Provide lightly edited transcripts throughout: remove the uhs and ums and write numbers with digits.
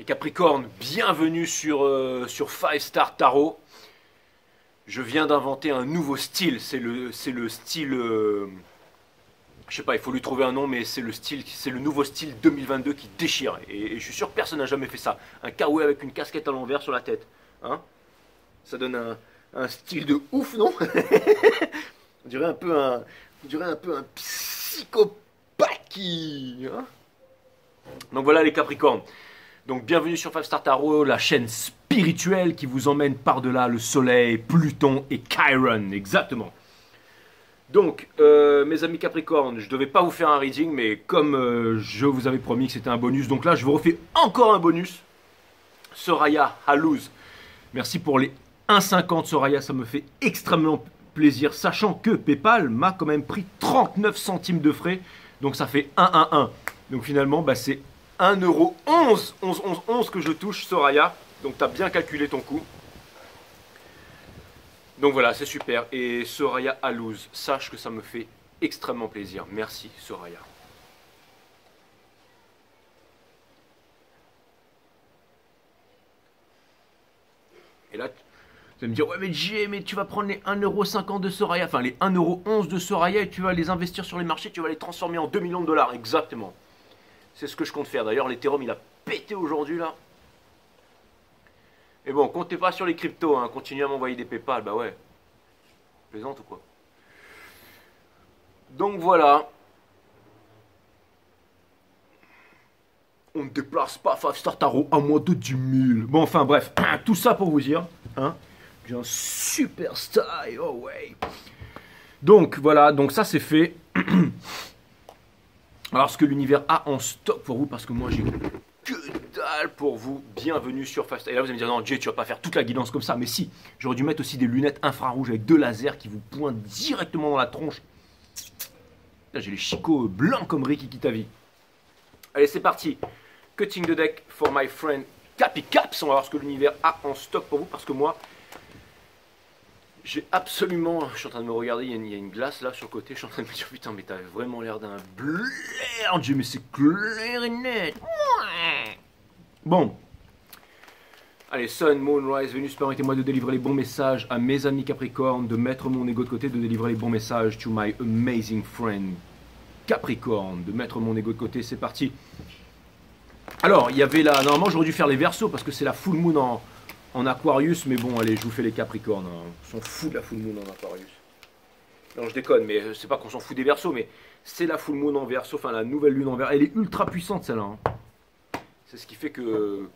Les Capricornes, bienvenue sur 5 Star Tarot. Je viens d'inventer un nouveau style. C'est le style... je sais pas, il faut lui trouver un nom, mais c'est le nouveau style 2022 qui déchire. Et je suis sûr que personne n'a jamais fait ça. Un kawaii avec une casquette à l'envers sur la tête. Hein, ça donne un style de ouf, non? On dirait un peu un psychopathe qui... Hein. Donc voilà les Capricornes. Donc bienvenue sur 5 Star Tarot, la chaîne spirituelle qui vous emmène par-delà le soleil, Pluton et Chiron, exactement. Donc, mes amis Capricornes, je ne devais pas vous faire un reading, mais comme je vous avais promis que c'était un bonus, donc là je vous refais encore un bonus. Soraya Halouz, merci pour les 1,50 Soraya, ça me fait extrêmement plaisir, sachant que PayPal m'a quand même pris 39 centimes de frais, donc ça fait 1,11. Donc finalement, bah, c'est 1,11 que je touche, Soraya. Donc tu as bien calculé ton coût. Donc voilà, c'est super. Et Soraya Halouz, sache que ça me fait extrêmement plaisir. Merci Soraya. Et là, tu vas me dire, ouais mais Jay, mais tu vas prendre les 1,50 € de Soraya, enfin les 1,11 € de Soraya et tu vas les investir sur les marchés, tu vas les transformer en 2 millions de dollars. Exactement. C'est ce que je compte faire. D'ailleurs, l'Ethereum, il a pété aujourd'hui, là. Mais bon, comptez pas sur les cryptos, hein. Continuez à m'envoyer des PayPal, bah ouais. Plaisante ou quoi? Donc voilà. On ne déplace pas 5 Star Tarot à moins de 10 000. Bon, enfin, bref. Tout ça pour vous dire, hein. J'ai un super style, oh ouais. Donc, voilà. Donc ça, c'est fait. Alors, ce que l'univers a en stock pour vous, parce que moi, j'ai que dalle pour vous. Bienvenue sur 5 Star. Et là, vous allez me dire, non, Jay, tu vas pas faire toute la guidance comme ça. Mais si, j'aurais dû mettre aussi des lunettes infrarouges avec deux lasers qui vous pointent directement dans la tronche. Là, j'ai les chicots blancs comme Ricky Kitavi. Allez, c'est parti. Cutting the deck for my friend Capi Caps. On va voir ce que l'univers a en stock pour vous, parce que moi, j'ai absolument... Je suis en train de me regarder, il y a une glace là sur le côté. Je suis en train de me dire, putain, mais t'as vraiment l'air d'un blaire. Dieu, mais c'est clair et net. Bon. Allez, Sun, Moon, Rise, Vénus, permettez-moi de délivrer les bons messages à mes amis Capricorne, de mettre mon ego de côté, de délivrer les bons messages to my amazing friend Capricorne, de mettre mon ego de côté, c'est parti. Alors, il y avait là, normalement j'aurais dû faire les Verseaux parce que c'est la full moon en Aquarius, mais bon, allez, je vous fais les Capricornes, hein. On s'en fout de la full moon en Aquarius. Non, je déconne, mais c'est pas qu'on s'en fout des Verseaux, mais c'est la full moon en Verseau, enfin la nouvelle lune en Verseau, elle est ultra puissante celle-là, hein. C'est ce qui fait que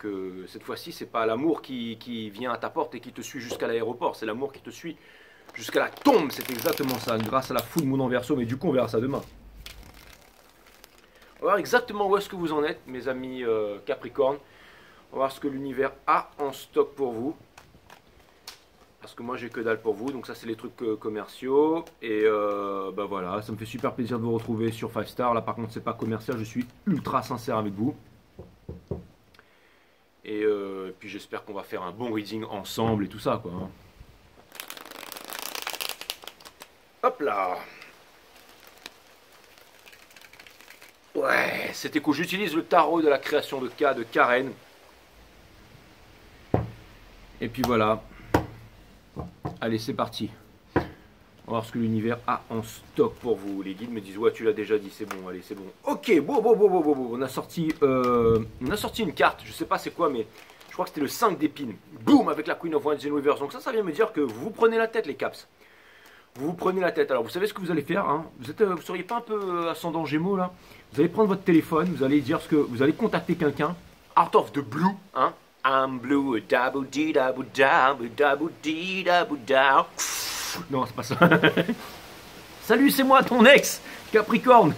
cette fois-ci, c'est pas l'amour qui vient à ta porte et qui te suit jusqu'à l'aéroport, c'est l'amour qui te suit jusqu'à la tombe, c'est exactement ça, grâce à la full moon en Verseau, mais du coup on verra ça demain. On va voir exactement où est-ce que vous en êtes, mes amis Capricorne. On va voir ce que l'univers a en stock pour vous. Parce que moi, j'ai que dalle pour vous. Donc ça, c'est les trucs commerciaux. Et bah voilà, ça me fait super plaisir de vous retrouver sur 5 Star. Là, par contre, c'est pas commercial. Je suis ultra sincère avec vous. Et puis, j'espère qu'on va faire un bon reading ensemble et tout ça, quoi. Hein. Hop là! Ouais, c'était cool. J'utilise le tarot de la création de cas de Karen. Et puis voilà. Allez, c'est parti. On va voir ce que l'univers a en stock pour vous. Les guides me disent, ouais, tu l'as déjà dit, c'est bon, allez, c'est bon. Ok, bon. On a sorti une carte, je sais pas c'est quoi, mais je crois que c'était le 5 d'épines. Boum, avec la Queen of Wands in Reverse. Donc ça vient me dire que vous vous prenez la tête, les caps. Vous vous prenez la tête. Alors, vous savez ce que vous allez faire, hein? Vous seriez pas un peu ascendant Gémeaux, là? Vous allez prendre votre téléphone, vous allez dire ce que... Vous allez contacter quelqu'un, out of the blue, hein? I'm blue, dabou dee dabou dabou dabou dee dabou da. Non, c'est pas ça. Salut, c'est moi, ton ex, Capricorne.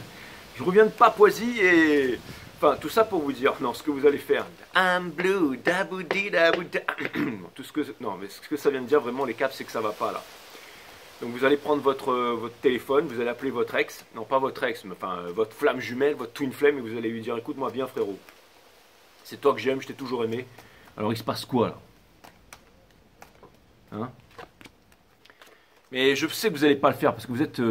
Je reviens de Papouasie et... Enfin, tout ça pour vous dire, non, ce que vous allez faire. I'm blue, dabou dee dabou da. Tout ce que... Non, mais ce que ça vient de dire, vraiment, les caps, c'est que ça va pas, là. Donc vous allez prendre votre téléphone, vous allez appeler votre ex, non pas votre ex, mais enfin votre flamme jumelle, votre twin flame, et vous allez lui dire, écoute-moi bien frérot, c'est toi que j'aime, je t'ai toujours aimé, alors il se passe quoi là? Hein? Mais je sais que vous n'allez pas le faire, parce que vous êtes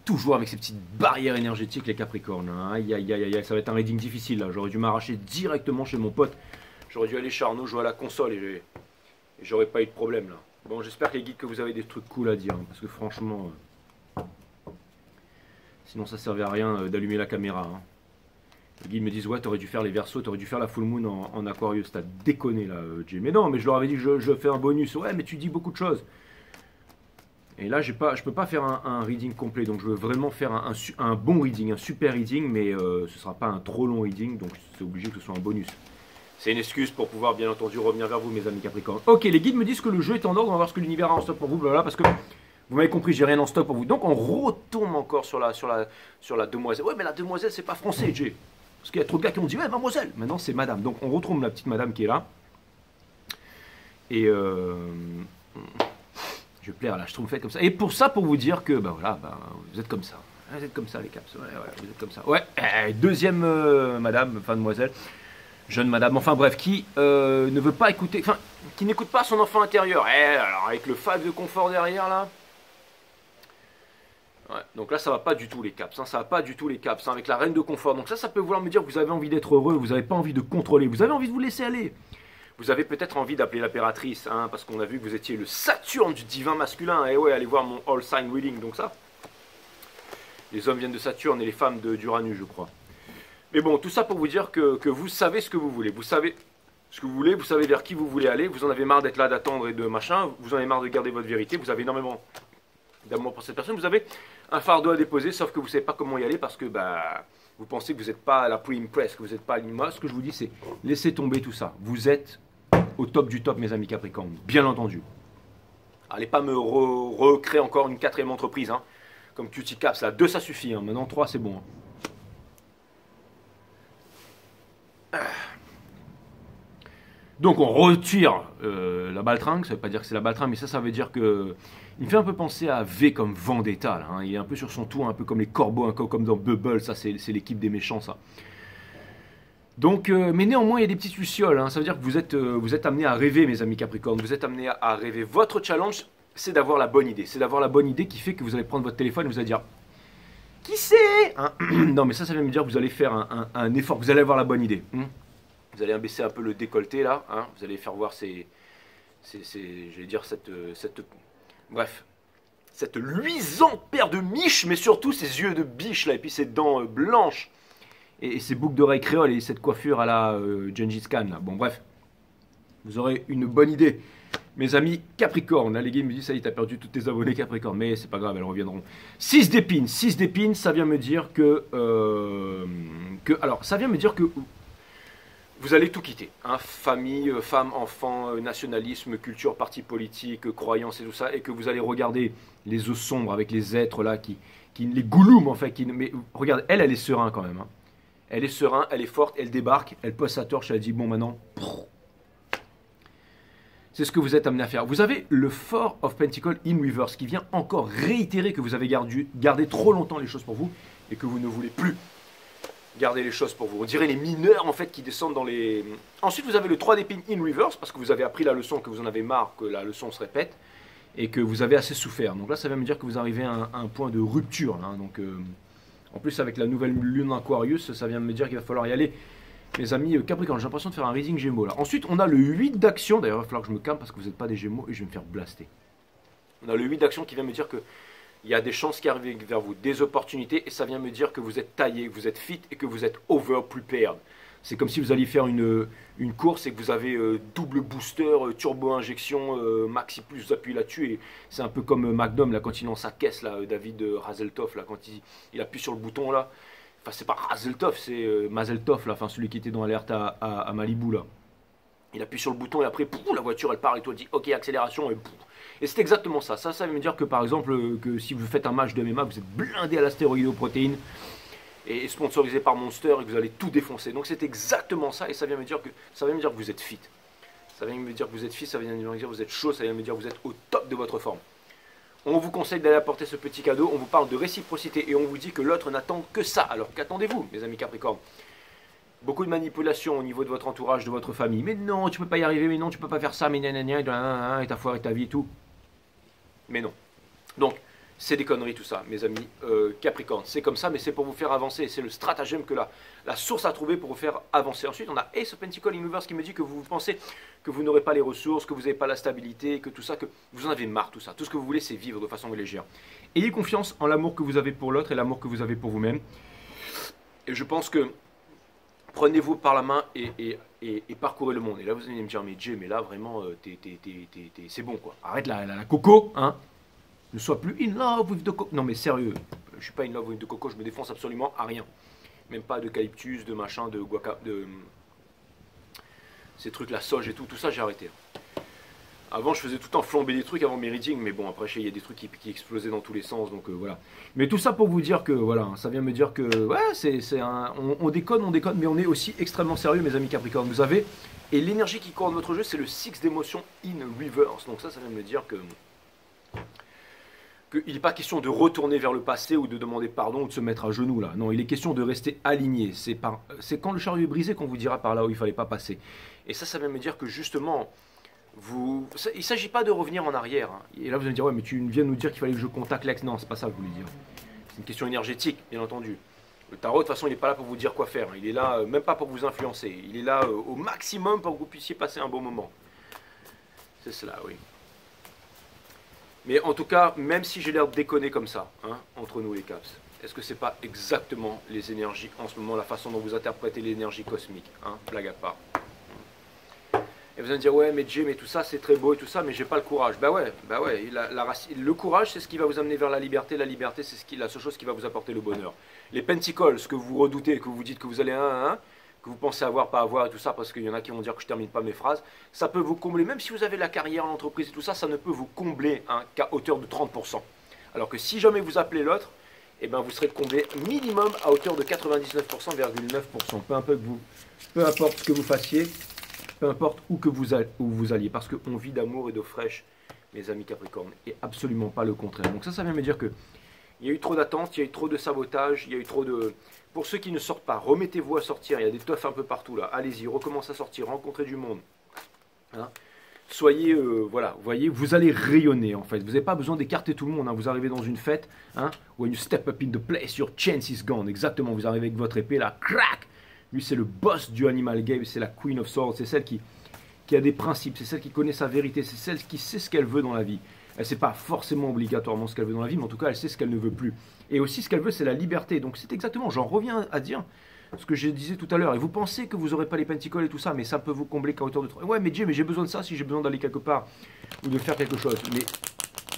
toujours avec ces petites barrières énergétiques les Capricornes, hein. Aïe aïe aïe aïe, ça va être un reading difficile là, j'aurais dû m'arracher directement chez mon pote, J'aurais dû aller chez Arnaud jouer à la console et j'aurais pas eu de problème là. Bon, j'espère que les guides que vous avez des trucs cool à dire, hein, parce que franchement, sinon ça servait à rien d'allumer la caméra. Hein. Les guides me disent ouais, t'aurais dû faire les versos, t'aurais dû faire la full moon en Aquarius, t'as déconné là, Jay. Mais non, mais je leur avais dit que je fais un bonus. Ouais, mais tu dis beaucoup de choses. Et là, je peux pas faire un reading complet, donc je veux vraiment faire un bon reading, un super reading, mais ce sera pas un trop long reading, donc c'est obligé que ce soit un bonus. C'est une excuse pour pouvoir, bien entendu, revenir vers vous, mes amis Capricorne. Ok, les guides me disent que le jeu est en ordre, on va voir ce que l'univers a en stock pour vous, voilà, parce que vous m'avez compris, j'ai rien en stock pour vous. Donc on retourne encore sur la demoiselle. Ouais, mais la demoiselle, c'est pas français, Jay. Parce qu'il y a trop de gars qui ont dit, ouais, mademoiselle. Maintenant, c'est madame. Donc on retrouve la petite madame qui est là. Et je vais plaire là, je trouve fait comme ça. Et pour ça, pour vous dire que, ben voilà, vous êtes comme ça. Vous êtes comme ça, les caps. Ouais, vous êtes comme ça. Ouais, deuxième madame, enfin demoiselle. Jeune madame, enfin bref, qui ne veut pas écouter, enfin, qui n'écoute pas son enfant intérieur. Alors avec le 5 de confort derrière là. Ouais, donc là ça va pas du tout les caps, hein, ça va pas du tout les caps, hein, avec la reine de confort. Donc ça peut vouloir me dire que vous avez envie d'être heureux, vous n'avez pas envie de contrôler, vous avez envie de vous laisser aller. Vous avez peut-être envie d'appeler l'impératrice, hein, parce qu'on a vu que vous étiez le Saturne du divin masculin. Et ouais, allez voir mon All Sign Reading, donc ça. Les hommes viennent de Saturne et les femmes d'Uranus, je crois. Mais bon, tout ça pour vous dire que vous savez ce que vous voulez. Vous savez ce que vous voulez, vous savez vers qui vous voulez aller. Vous en avez marre d'être là, d'attendre et de machin. Vous en avez marre de garder votre vérité. Vous avez énormément d'amour pour cette personne. Vous avez un fardeau à déposer, sauf que vous ne savez pas comment y aller parce que vous pensez que vous n'êtes pas à la pre-impress, que vous n'êtes pas à l'imma. Ce que je vous dis, c'est laissez tomber tout ça. Vous êtes au top du top, mes amis Capricorne. Bien entendu. Allez pas me recréer encore une 4e entreprise, hein, comme QT Caps. Là, 2, ça suffit. Hein. Maintenant, 3, c'est bon. Hein. Donc on retire la baltringue, ça ne veut pas dire que c'est la baltringue, mais ça veut dire que il me fait un peu penser à V comme Vendetta, là, hein. Il est un peu sur son tour, un peu comme les corbeaux, un peu comme dans Bubble, ça c'est l'équipe des méchants, ça. Donc, mais néanmoins il y a des petites lucioles, hein. Ça veut dire que vous êtes amenés à rêver, mes amis Capricorne, vous êtes amenés à rêver. Votre challenge, c'est d'avoir la bonne idée, c'est d'avoir la bonne idée qui fait que vous allez prendre votre téléphone et vous allez dire qui c'est, hein. Non mais ça veut me dire que vous allez faire un effort, vous allez avoir la bonne idée. Vous allez abaisser un peu le décolleté là, hein. Vous allez faire voir j'allais dire bref, cette luisante paire de miches, mais surtout ses yeux de biche là, et puis ses dents blanches, et ses boucles d'oreilles créoles, et cette coiffure à la Gengis Khan là. Bon bref, vous aurez une bonne idée. Mes amis Capricorne, là les gars me disent ça y est, t'as perdu tous tes abonnés Capricorne, mais c'est pas grave, elles reviendront. 6 d'épines, ça vient me dire alors ça vient me dire que vous allez tout quitter, hein, famille, femme, enfant, nationalisme, culture, parti politique, croyance et tout ça, et que vous allez regarder les eaux sombres avec les êtres là, les gouloums en fait, mais regarde, elle est serein quand même, hein. Elle est serein, elle est forte, elle débarque, elle pose sa torche, elle dit bon maintenant, c'est ce que vous êtes amené à faire. Vous avez le Four of Pentacles in reverse qui vient encore réitérer que vous avez gardé trop longtemps les choses pour vous et que vous ne voulez plus garder les choses pour vous. On dirait les mineurs en fait qui descendent dans les... Ensuite vous avez le 3 d'épines in reverse parce que vous avez appris la leçon, que vous en avez marre, que la leçon se répète et que vous avez assez souffert. Donc là ça vient me dire que vous arrivez à un point de rupture. Hein. Donc, en plus avec la nouvelle lune Aquarius, ça vient me dire qu'il va falloir y aller. Mes amis Capricorne, j'ai l'impression de faire un reading Gémeaux là. Ensuite on a le 8 d'action, d'ailleurs il va falloir que je me calme parce que vous n'êtes pas des Gémeaux et je vais me faire blaster. On a le 8 d'action qui vient me dire que il y a des chances qui arrivent vers vous, des opportunités, et ça vient me dire que vous êtes taillé, que vous êtes fit et que vous êtes over-prepared. C'est comme si vous alliez faire une course et que vous avez double booster, turbo-injection, maxi plus, vous appuyez là-dessus. Et c'est un peu comme Magnum, là, quand il lance sa caisse, là, David Razeltov, là, quand il appuie sur le bouton, là. Enfin, c'est pas Razeltov, c'est Mazeltov, là, enfin, celui qui était dans l'alerte à Malibu, là. Il appuie sur le bouton et après, pouf, la voiture, elle part et toi, dit OK, accélération, et pouf. Et c'est exactement ça. Ça veut dire que par exemple, que si vous faites un match de MMA, vous êtes blindé à la stéroïdoprotéine et sponsorisé par Monster et que vous allez tout défoncer. Donc c'est exactement ça et ça vient me dire que vous êtes fit. Ça vient me dire que vous êtes fit, ça vient me dire que vous êtes chaud, ça vient me dire que vous êtes au top de votre forme. On vous conseille d'aller apporter ce petit cadeau, on vous parle de réciprocité et on vous dit que l'autre n'attend que ça. Alors qu'attendez-vous, mes amis Capricorne? Beaucoup de manipulation au niveau de votre entourage, de votre famille. Mais non, tu peux pas y arriver, mais non, tu peux pas faire ça, mais et t'as foiré ta vie et tout. Mais non. Donc, c'est des conneries tout ça, mes amis Capricorne. C'est comme ça, mais c'est pour vous faire avancer. C'est le stratagème que la source a trouvé pour vous faire avancer. Ensuite, on a Ace of Pentacles Universe qui me dit que vous pensez que vous n'aurez pas les ressources, que vous n'avez pas la stabilité, que tout ça, que vous en avez marre, tout ça. Tout ce que vous voulez, c'est vivre de façon légère. Ayez confiance en l'amour que vous avez pour l'autre et l'amour que vous avez pour vous-même. Et je pense que prenez-vous par la main et parcourez le monde. Et là, vous allez me dire, mais Jay, mais là, vraiment, c'est bon, quoi. Arrête la coco, hein. Ne sois plus in love with the coco. Non, mais sérieux, je suis pas in love with the coco, je me défonce absolument à rien. Même pas d'eucalyptus, de machin, de guaca, de ces trucs, la soja et tout ça, j'ai arrêté. Avant, je faisais tout le temps flamber des trucs avant mes readings, mais bon, après, il y a des trucs qui explosaient dans tous les sens, donc voilà. Mais tout ça pour vous dire que, voilà, ça vient me dire que, ouais, on déconne, mais on est aussi extrêmement sérieux, mes amis Capricorne. Vous avez, et l'énergie qui court dans notre jeu, c'est le 6 d'émotion in reverse. Donc ça vient me dire que il n'est pas question de retourner vers le passé ou de demander pardon ou de se mettre à genoux là. Non, il est question de rester aligné. C'est quand le chariot est brisé qu'on vous dira par là où il ne fallait pas passer. Et ça vient me dire que justement, il ne s'agit pas de revenir en arrière. Hein. Et là vous allez me dire, ouais mais tu viens de nous dire qu'il fallait que je contacte l'ex. Non, c'est pas ça que je voulais dire. C'est une question énergétique, bien entendu. Le tarot, de toute façon, il n'est pas là pour vous dire quoi faire. Il est là, même pas pour vous influencer. Il est là au maximum pour que vous puissiez passer un bon moment. C'est cela, oui. Mais en tout cas, même si j'ai l'air de déconner comme ça, hein, entre nous les Caps, est-ce que c'est pas exactement les énergies en ce moment, la façon dont vous interprétez l'énergie cosmique, hein, blague à part. Et vous allez me dire, ouais, mais Jay, mais tout ça, c'est très beau et tout ça, mais j'ai pas le courage. Bah ouais, le courage, c'est ce qui va vous amener vers la liberté. La liberté, c'est la seule chose qui va vous apporter le bonheur. Les Pentacles, ce que vous redoutez, que vous dites que vous allez que vous pensez avoir, pas avoir et tout ça, parce qu'il y en a qui vont dire que je termine pas mes phrases, ça peut vous combler, même si vous avez la carrière, l'entreprise et tout ça, ça ne peut vous combler qu'à hauteur de 30%. Alors que si jamais vous appelez l'autre, eh ben vous serez comblé minimum à hauteur de 99,9%. Peu importe ce que vous fassiez, peu importe où vous alliez, parce qu'on vit d'amour et d'eau fraîche, mes amis Capricorne, et absolument pas le contraire. Donc ça vient me dire que il y a eu trop d'attentes, il y a eu trop de sabotage, il y a eu trop de... Pour ceux qui ne sortent pas, remettez-vous à sortir, il y a des teufs un peu partout là, allez-y, recommencez à sortir, rencontrez du monde. Hein, soyez, voilà, vous voyez, vous allez rayonner en fait, vous n'avez pas besoin d'écarter tout le monde, hein. Vous arrivez dans une fête, hein, when you step up in the place, your chance is gone, exactement, vous arrivez avec votre épée là, crac. Lui c'est le boss du Animal Game, c'est la Queen of Swords, c'est celle qui a des principes, c'est celle qui connaît sa vérité, c'est celle qui sait ce qu'elle veut dans la vie. Elle ne sait pas forcément obligatoirement ce qu'elle veut dans la vie, mais en tout cas, elle sait ce qu'elle ne veut plus. Et aussi, ce qu'elle veut, c'est la liberté. Donc, c'est exactement, j'en reviens à dire ce que je disais tout à l'heure. Et vous pensez que vous n'aurez pas les pentacles et tout ça, mais ça peut vous combler qu'à hauteur de 3. Ouais, mais Jay, mais j'ai besoin de ça si j'ai besoin d'aller quelque part ou de faire quelque chose. Mais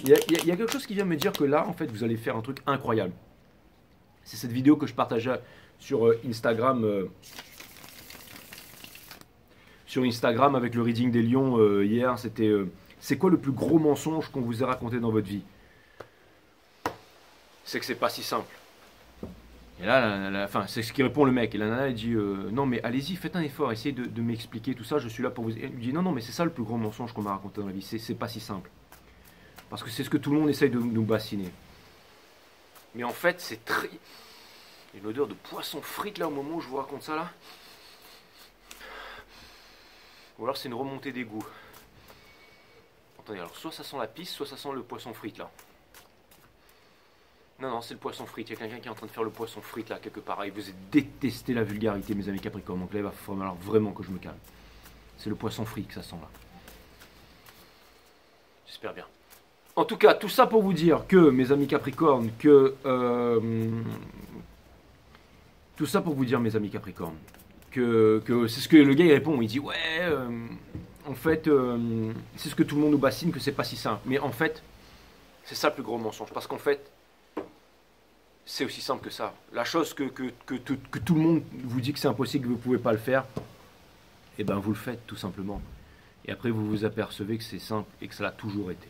il y a quelque chose qui vient me dire que là, en fait, vous allez faire un truc incroyable. C'est cette vidéo que je partageais sur Instagram. Sur Instagram avec le reading des lions hier, c'était... c'est quoi le plus gros mensonge qu'on vous ait raconté dans votre vie? C'est que c'est pas si simple. Et là, enfin, c'est ce qui répond le mec. Et la nana, elle dit non, mais allez-y, faites un effort, essayez de m'expliquer tout ça, je suis là pour vous. Elle lui dit non, mais c'est ça le plus gros mensonge qu'on m'a raconté dans la vie, c'est pas si simple. Parce que c'est ce que tout le monde essaye de nous bassiner. Mais en fait, c'est très. Il y a une odeur de poisson frite là au moment où je vous raconte ça là. Ou alors c'est une remontée d'égout. Attendez, alors soit ça sent la pisse, soit ça sent le poisson frite là. Non, c'est le poisson frite. Il y a quelqu'un qui est en train de faire le poisson frite là, quelque part. Et vous détestez la vulgarité, mes amis Capricorne. Donc là, il va falloir vraiment que je me calme. C'est le poisson frit que ça sent là. J'espère bien. En tout cas, tout ça pour vous dire que, mes amis Capricorne, tout ça pour vous dire, mes amis Capricorne, que c'est ce que le gars il répond. Il dit, ouais, en fait, c'est ce que tout le monde nous bassine, que c'est pas si simple. Mais en fait, c'est ça le plus gros mensonge. Parce qu'en fait, c'est aussi simple que ça. La chose que tout le monde vous dit que c'est impossible, que vous ne pouvez pas le faire, et ben vous le faites tout simplement. Et après vous vous apercevez que c'est simple et que ça l'a toujours été.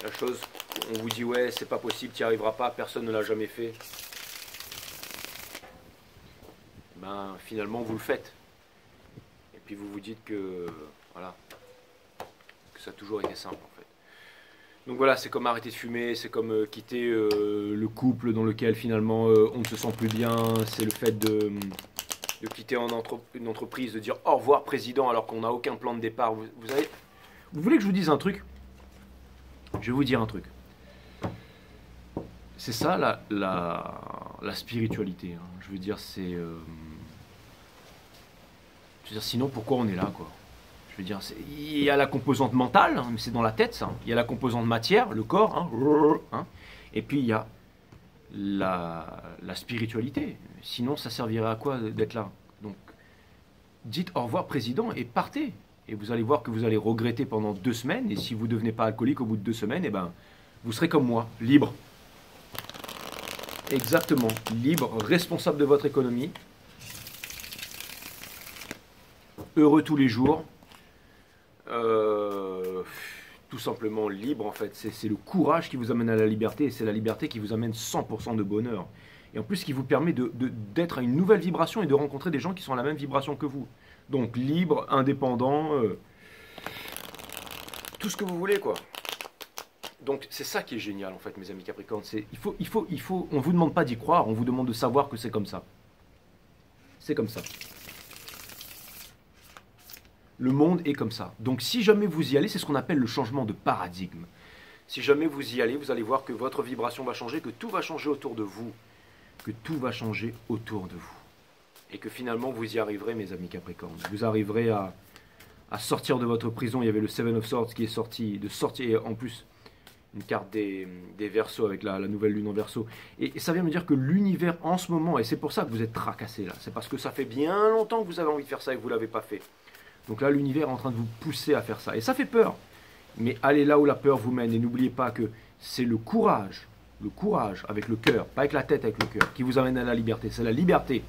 La chose, on vous dit ouais c'est pas possible, tu n'y arriveras pas, personne ne l'a jamais fait. Ben finalement vous le faites. Et puis vous vous dites que voilà, que ça a toujours été simple en fait. Donc voilà, c'est comme arrêter de fumer, c'est comme quitter le couple dans lequel finalement on ne se sent plus bien, c'est le fait de quitter une entreprise, de dire au revoir président alors qu'on n'a aucun plan de départ. Vous voulez que je vous dise un truc? Je vais vous dire un truc. C'est ça la spiritualité. Hein. Je veux dire, sinon pourquoi on est là, quoi? Je veux dire, il y a la composante mentale, hein, mais c'est dans la tête, ça. Il y a la composante matière, le corps, hein, et puis il y a la spiritualité. Sinon, ça servirait à quoi d'être là? Donc, dites au revoir, président, et partez. Et vous allez voir que vous allez regretter pendant 2 semaines. Et si vous ne devenez pas alcoolique au bout de 2 semaines, eh ben, vous serez comme moi, libre. Exactement, libre, responsable de votre économie, heureux tous les jours, tout simplement libre en fait. C'est le courage qui vous amène à la liberté et c'est la liberté qui vous amène 100% de bonheur. Et en plus qui vous permet d'être à une nouvelle vibration et de rencontrer des gens qui sont à la même vibration que vous. Donc libre, indépendant, tout ce que vous voulez quoi. Donc c'est ça qui est génial en fait mes amis Capricornes. On vous demande pas d'y croire, on vous demande de savoir que c'est comme ça. C'est comme ça. Le monde est comme ça. Donc si jamais vous y allez, c'est ce qu'on appelle le changement de paradigme. Si jamais vous y allez, vous allez voir que votre vibration va changer, que tout va changer autour de vous. Que tout va changer autour de vous. Et que finalement vous y arriverez mes amis Capricornes. Vous arriverez à sortir de votre prison. Il y avait le Seven of Swords qui est sorti, et en plus une carte des Verseaux avec la nouvelle lune en Verseau. Et ça vient me dire que l'univers en ce moment, et c'est pour ça que vous êtes tracassé là, c'est parce que ça fait bien longtemps que vous avez envie de faire ça et que vous ne l'avez pas fait. Donc là l'univers est en train de vous pousser à faire ça. Et ça fait peur. Mais allez là où la peur vous mène et n'oubliez pas que c'est le courage avec le cœur, pas avec la tête, avec le cœur, qui vous amène à la liberté. C'est la liberté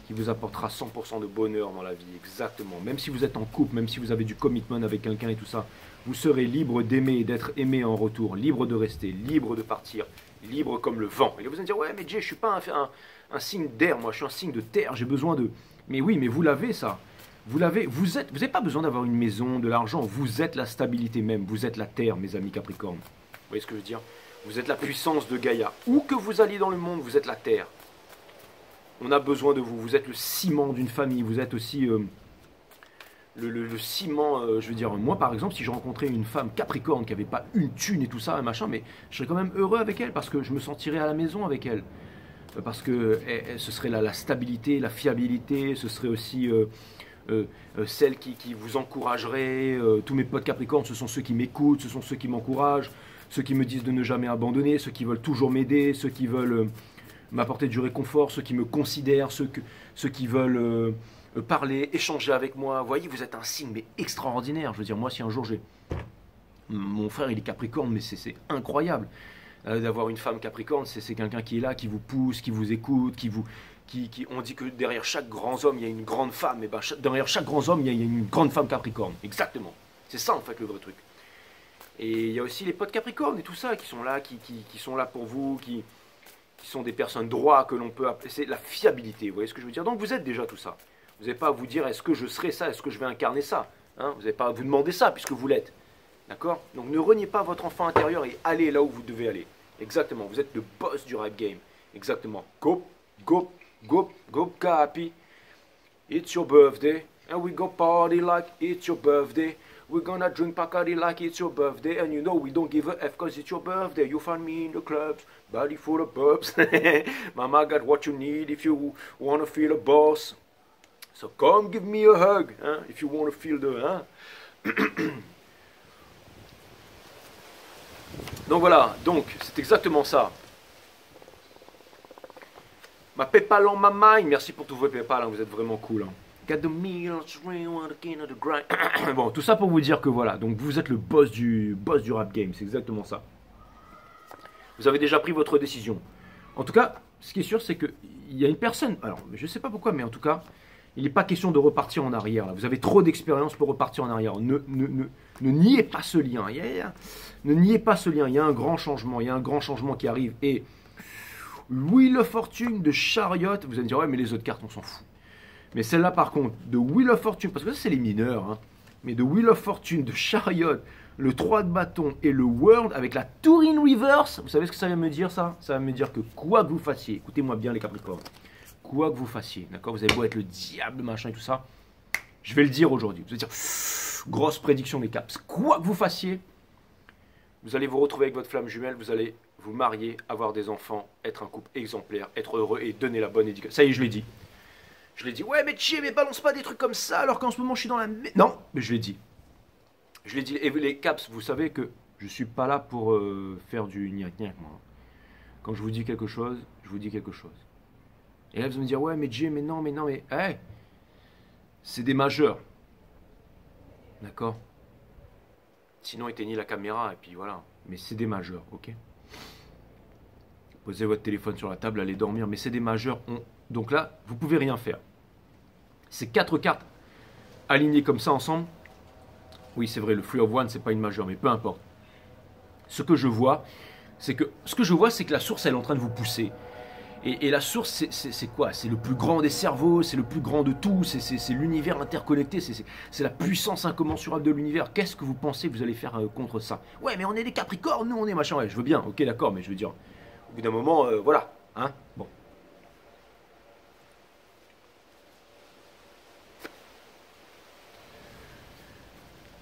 qui vous apportera 100% de bonheur dans la vie, exactement. Même si vous êtes en couple, même si vous avez du commitment avec quelqu'un et tout ça, vous serez libre d'aimer et d'être aimé en retour, libre de rester, libre de partir, libre comme le vent. Et là vous allez dire, ouais mais Jay, je suis pas un signe d'air, moi je suis un signe de terre, j'ai besoin de... Mais oui, mais vous l'avez ça. Vous n'avez pas besoin d'avoir une maison, de l'argent, vous êtes la stabilité même, vous êtes la terre, mes amis Capricornes. Vous voyez ce que je veux dire? Vous êtes la puissance de Gaïa. Où que vous alliez dans le monde, vous êtes la terre. On a besoin de vous. Vous êtes le ciment d'une famille. Vous êtes aussi le ciment. Je veux dire, moi par exemple, si je rencontrais une femme Capricorne qui n'avait pas une thune et tout ça, machin, mais je serais quand même heureux avec elle parce que je me sentirais à la maison avec elle. Parce que ce serait la stabilité, la fiabilité. Ce serait aussi celle qui vous encouragerait. Tous mes potes Capricornes, ce sont ceux qui m'écoutent, ce sont ceux qui m'encouragent, ceux qui me disent de ne jamais abandonner, ceux qui veulent toujours m'aider, ceux qui veulent m'apporter du réconfort, ceux qui me considèrent, ceux qui veulent parler, échanger avec moi. Vous voyez, vous êtes un signe mais extraordinaire. Je veux dire, moi, si un jour j'ai... Mon frère, il est Capricorne, mais c'est incroyable d'avoir une femme Capricorne. C'est quelqu'un qui est là, qui vous pousse, qui vous écoute, on dit que derrière chaque grand homme, il y a une grande femme. Et ben, derrière chaque grand homme, il y a une grande femme Capricorne. Exactement. C'est ça, en fait, le vrai truc. Et il y a aussi les potes Capricornes et tout ça qui sont là, qui sont là pour vous, qui sont des personnes droites que l'on peut appeler. C'est la fiabilité, vous voyez ce que je veux dire? Donc vous êtes déjà tout ça. Vous n'avez pas à vous dire est-ce que je serai ça, est-ce que je vais incarner ça, hein? Vous n'avez pas à vous demander ça puisque vous l'êtes. D'accord? Donc ne reniez pas votre enfant intérieur et allez là où vous devez aller. Exactement, vous êtes le boss du rap game. Exactement. Go, go, go, go, Capi. It's your birthday and we go party like it's your birthday. We're gonna drink Bacardi like it's your birthday. And you know we don't give a F cause it's your birthday. You find me in the clubs, body full of bubs. Mama got what you need if you wanna feel a boss. So come give me a hug, hein, if you wanna feel the... Hein. Donc voilà, donc c'est exactement ça. Ma PayPal en ma mind. Merci pour tous vos PayPal, hein, vous êtes vraiment cool. Hein. Got the meals, the grind. Bon, tout ça pour vous dire que voilà, donc vous êtes le boss du rap game, c'est exactement ça. Vous avez déjà pris votre décision. En tout cas, ce qui est sûr, c'est qu'il y a une personne, alors je ne sais pas pourquoi, mais en tout cas, il n'est pas question de repartir en arrière. Là. Vous avez trop d'expérience pour repartir en arrière. Ne niez pas ce lien. Ne niez pas ce lien. Il y a un grand changement. Il y a un grand changement qui arrive. Et Wheel of Fortune de Chariot, vous allez me dire, ouais, mais les autres cartes, on s'en fout. Mais celle-là, par contre, de Wheel of Fortune, parce que ça, c'est les mineurs, hein, mais de Wheel of Fortune, de Chariot, le 3 de bâton et le World avec la Tour in Reverse, vous savez ce que ça vient me dire, ça? Ça va me dire que quoi que vous fassiez, écoutez-moi bien les Capricornes, quoi que vous fassiez, d'accord? Vous avez beau être le diable, machin et tout ça, je vais le dire aujourd'hui. Vous allez dire, grosse prédiction des caps. Quoi que vous fassiez, Vous allez vous retrouver avec votre flamme jumelle, vous allez vous marier, avoir des enfants, être un couple exemplaire, être heureux et donner la bonne éducation. Ça y est, je l'ai dit. Je l'ai dit. Ouais, mais tchier, mais balance pas des trucs comme ça alors qu'en ce moment je suis dans la... Non, mais je l'ai dit. Je l'ai dit. Et les caps, vous savez que je suis pas là pour faire du gnac-gnac, moi. Quand je vous dis quelque chose, je vous dis quelque chose. Et là, vous allez me dire, ouais, mais Jay, mais non, mais... Hey, c'est des majeurs. D'accord? Sinon, éteignez la caméra et puis voilà. Mais c'est des majeurs, ok? Posez votre téléphone sur la table, allez dormir. Mais c'est des majeurs. Donc là, vous pouvez rien faire. Ces 4 cartes alignées comme ça ensemble. Oui, c'est vrai, le Three of Wands, c'est pas une majeure, mais peu importe. Ce que je vois, c'est que la source, elle est en train de vous pousser. Et la source, c'est quoi? C'est le plus grand des cerveaux, c'est le plus grand de tout, c'est l'univers interconnecté, c'est la puissance incommensurable de l'univers. Qu'est-ce que vous pensez que vous allez faire contre ça? Ouais, mais on est des Capricornes, nous on est machin. Ouais, je veux bien, ok, d'accord, mais je veux dire, au bout d'un moment, voilà, hein, bon.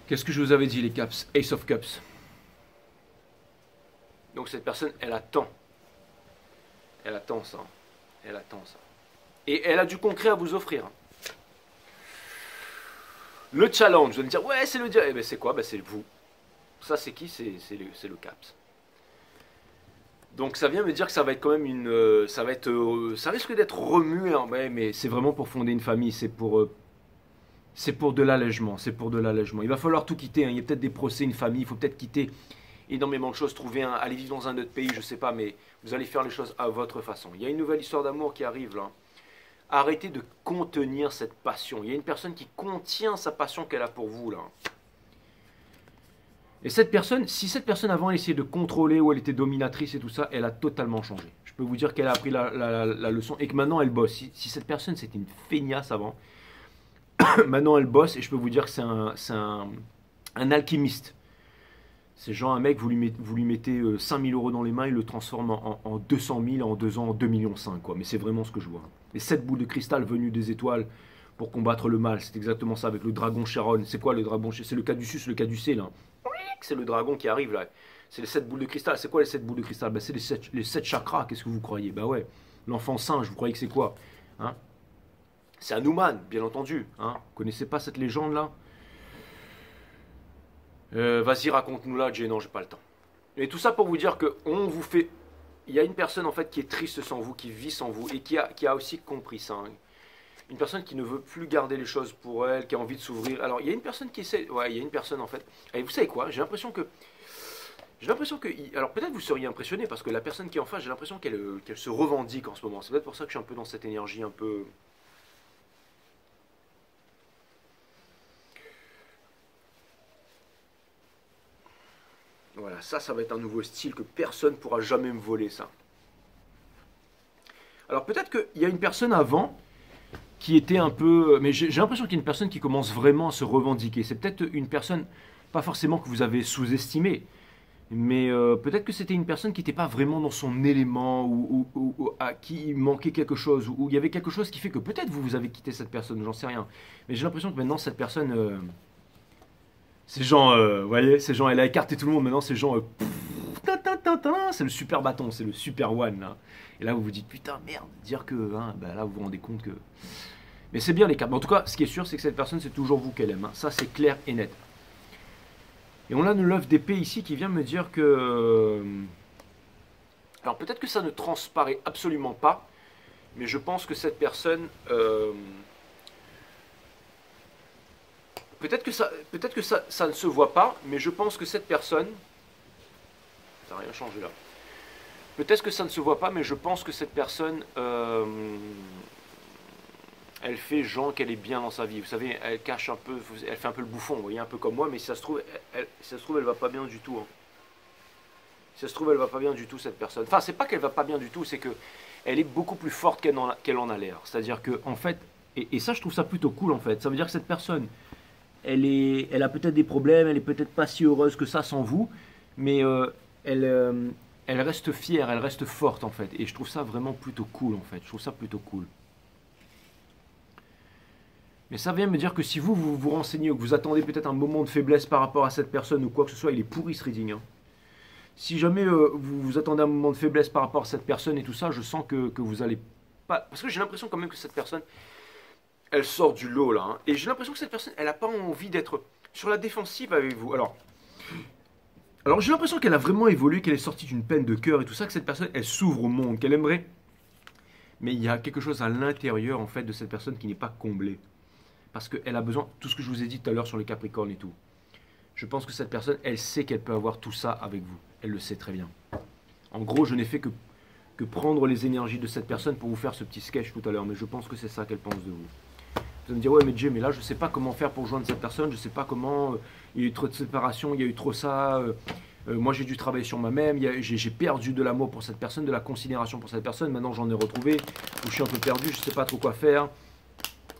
Qu'est-ce que je vous avais dit, les caps? Ace of Cups. Donc cette personne, elle attend. Elle attend ça. Elle attend ça. Et elle a du concret à vous offrir. Le challenge, vous allez me dire, ouais, c'est le dia. Eh bien, c'est quoi? Ben, c'est vous. Ça, c'est qui? C'est le CAPS. Donc, ça vient me dire que ça va être quand même une. Ça va être. Ça risque d'être remué, hein, ouais, mais c'est vraiment pour fonder une famille. C'est pour de l'allègement. C'est pour de l'allègement. Il va falloir tout quitter. Hein. Il y a peut-être des procès, une famille. Il faut peut-être quitter énormément de choses, aller vivre dans un autre pays, je sais pas, mais vous allez faire les choses à votre façon. Il y a une nouvelle histoire d'amour qui arrive là. Arrêtez de contenir cette passion. Il y a une personne qui contient sa passion qu'elle a pour vous là. Et cette personne, si cette personne avant elle essayait de contrôler ou elle était dominatrice et tout ça, elle a totalement changé. Je peux vous dire qu'elle a appris la leçon et que maintenant elle bosse. Si cette personne c'était une feignasse avant, maintenant elle bosse et je peux vous dire que c'est un alchimiste. C'est genre un mec, vous lui mettez 5000 euros dans les mains, il le transforme en 200 000, en 2 ans, en 2,5 millions, quoi. Mais c'est vraiment ce que je vois. Les 7 boules de cristal venues des étoiles pour combattre le mal, c'est exactement ça avec le dragon Charon. C'est quoi le dragon? C'est le Caduceus, le Caducée, là. C'est le dragon qui arrive, là. C'est les 7 boules de cristal. C'est quoi les 7 boules de cristal? C'est les 7 chakras, qu'est-ce que vous croyez? Bah ouais, l'enfant singe, vous croyez que c'est quoi, hein? C'est Hanuman, bien entendu. Hein? Vous connaissez pas cette légende-là? Vas-y, raconte-nous là, Jay. Non, j'ai pas le temps. Et tout ça pour vous dire que on vous fait. Il y a une personne en fait qui est triste sans vous, qui vit sans vous et qui a aussi compris ça. Hein. Une personne qui ne veut plus garder les choses pour elle, qui a envie de s'ouvrir. Alors il y a une personne qui essaie. Ouais, il y a une personne en fait. Et vous savez quoi? J'ai l'impression que. Alors peut-être vous seriez impressionné parce que la personne qui est en face, j'ai l'impression qu'elle se revendique en ce moment. C'est peut-être pour ça que je suis un peu dans cette énergie un peu. Voilà, ça va être un nouveau style que personne ne pourra jamais me voler, ça. Alors peut-être qu'il y a une personne avant qui était un peu... Mais j'ai l'impression qu'il y a une personne qui commence vraiment à se revendiquer. C'est peut-être une personne, pas forcément que vous avez sous-estimée, mais peut-être que c'était une personne qui n'était pas vraiment dans son élément, ou à qui il manquait quelque chose, ou il y avait quelque chose qui fait que peut-être vous avez quitté cette personne, j'en sais rien. Mais j'ai l'impression que maintenant cette personne... Ces gens, vous voyez, ces gens, elle a écarté tout le monde. Maintenant, ces gens, c'est le super bâton, c'est le super one. Là. Et là, vous vous dites, putain, merde, dire que, hein, bah là, vous vous rendez compte que. Mais c'est bien les cartes. Mais en tout cas, ce qui est sûr, c'est que cette personne, c'est toujours vous qu'elle aime. Hein. Ça, c'est clair et net. Et on a une l'œuf d'épée ici qui vient me dire que. Alors, peut-être que ça ne transparaît absolument pas, mais je pense que cette personne. Peut-être que ça ne se voit pas, mais je pense que cette personne... Ça n'a rien changé là. Peut-être que ça ne se voit pas, mais je pense que cette personne... elle fait genre qu'elle est bien dans sa vie. Vous savez, elle cache un peu... Elle fait un peu le bouffon, vous voyez, un peu comme moi, mais si ça se trouve, elle va pas bien du tout. Hein. Si ça se trouve, elle va pas bien du tout, cette personne. Enfin, c'est pas qu'elle va pas bien du tout, c'est que elle est beaucoup plus forte qu'elle en a l'air. C'est-à-dire que, en fait... Et ça, je trouve ça plutôt cool, en fait. Ça veut dire que cette personne... Elle a peut-être des problèmes, elle est peut-être pas si heureuse que ça sans vous, mais elle reste fière, elle reste forte en fait. Et je trouve ça vraiment plutôt cool en fait. Je trouve ça plutôt cool. Mais ça vient me dire que si vous vous renseignez ou que vous attendez peut-être un moment de faiblesse par rapport à cette personne ou quoi que ce soit, il est pourri ce reading. Hein. Si jamais vous attendez un moment de faiblesse par rapport à cette personne et tout ça, je sens que vous allez pas... Parce que j'ai l'impression quand même que cette personne, elle sort du lot là. Hein. Et j'ai l'impression que cette personne, elle n'a pas envie d'être sur la défensive avec vous. Alors j'ai l'impression qu'elle a vraiment évolué, qu'elle est sortie d'une peine de cœur et tout ça, que cette personne, elle s'ouvre au monde, qu'elle aimerait. Mais il y a quelque chose à l'intérieur en fait de cette personne qui n'est pas comblé. Parce qu'elle a besoin, tout ce que je vous ai dit tout à l'heure sur les Capricornes et tout. Je pense que cette personne, elle sait qu'elle peut avoir tout ça avec vous. Elle le sait très bien. En gros, je n'ai fait que prendre les énergies de cette personne pour vous faire ce petit sketch tout à l'heure. Mais je pense que c'est ça qu'elle pense de vous. Vous allez me dire, ouais, mais Jay, mais là, je ne sais pas comment faire pour joindre cette personne. Je ne sais pas comment. Il y a eu trop de séparation, il y a eu trop ça. Moi, j'ai dû travailler sur moi-même. J'ai perdu de l'amour pour cette personne, de la considération pour cette personne. Maintenant, j'en ai retrouvé. Où je suis un peu perdu, je ne sais pas trop quoi faire.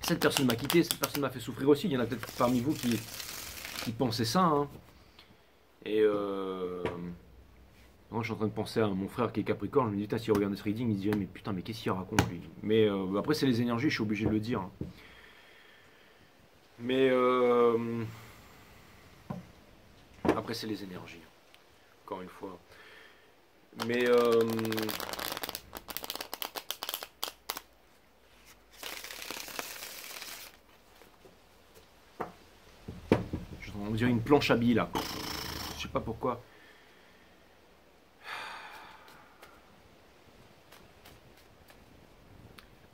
Cette personne m'a quitté, cette personne m'a fait souffrir aussi. Il y en a peut-être parmi vous qui pensaient ça. Hein. Et moi, je suis en train de penser à mon frère qui est Capricorne. Je me dis, s'il regarde ce reading, il se dirait, mais putain, mais qu'est-ce qu'il raconte lui? Mais après, c'est les énergies, je suis obligé de le dire. Hein. Mais après, c'est les énergies. Encore une fois. Mais on dirait une planche à billes là. Je sais pas pourquoi.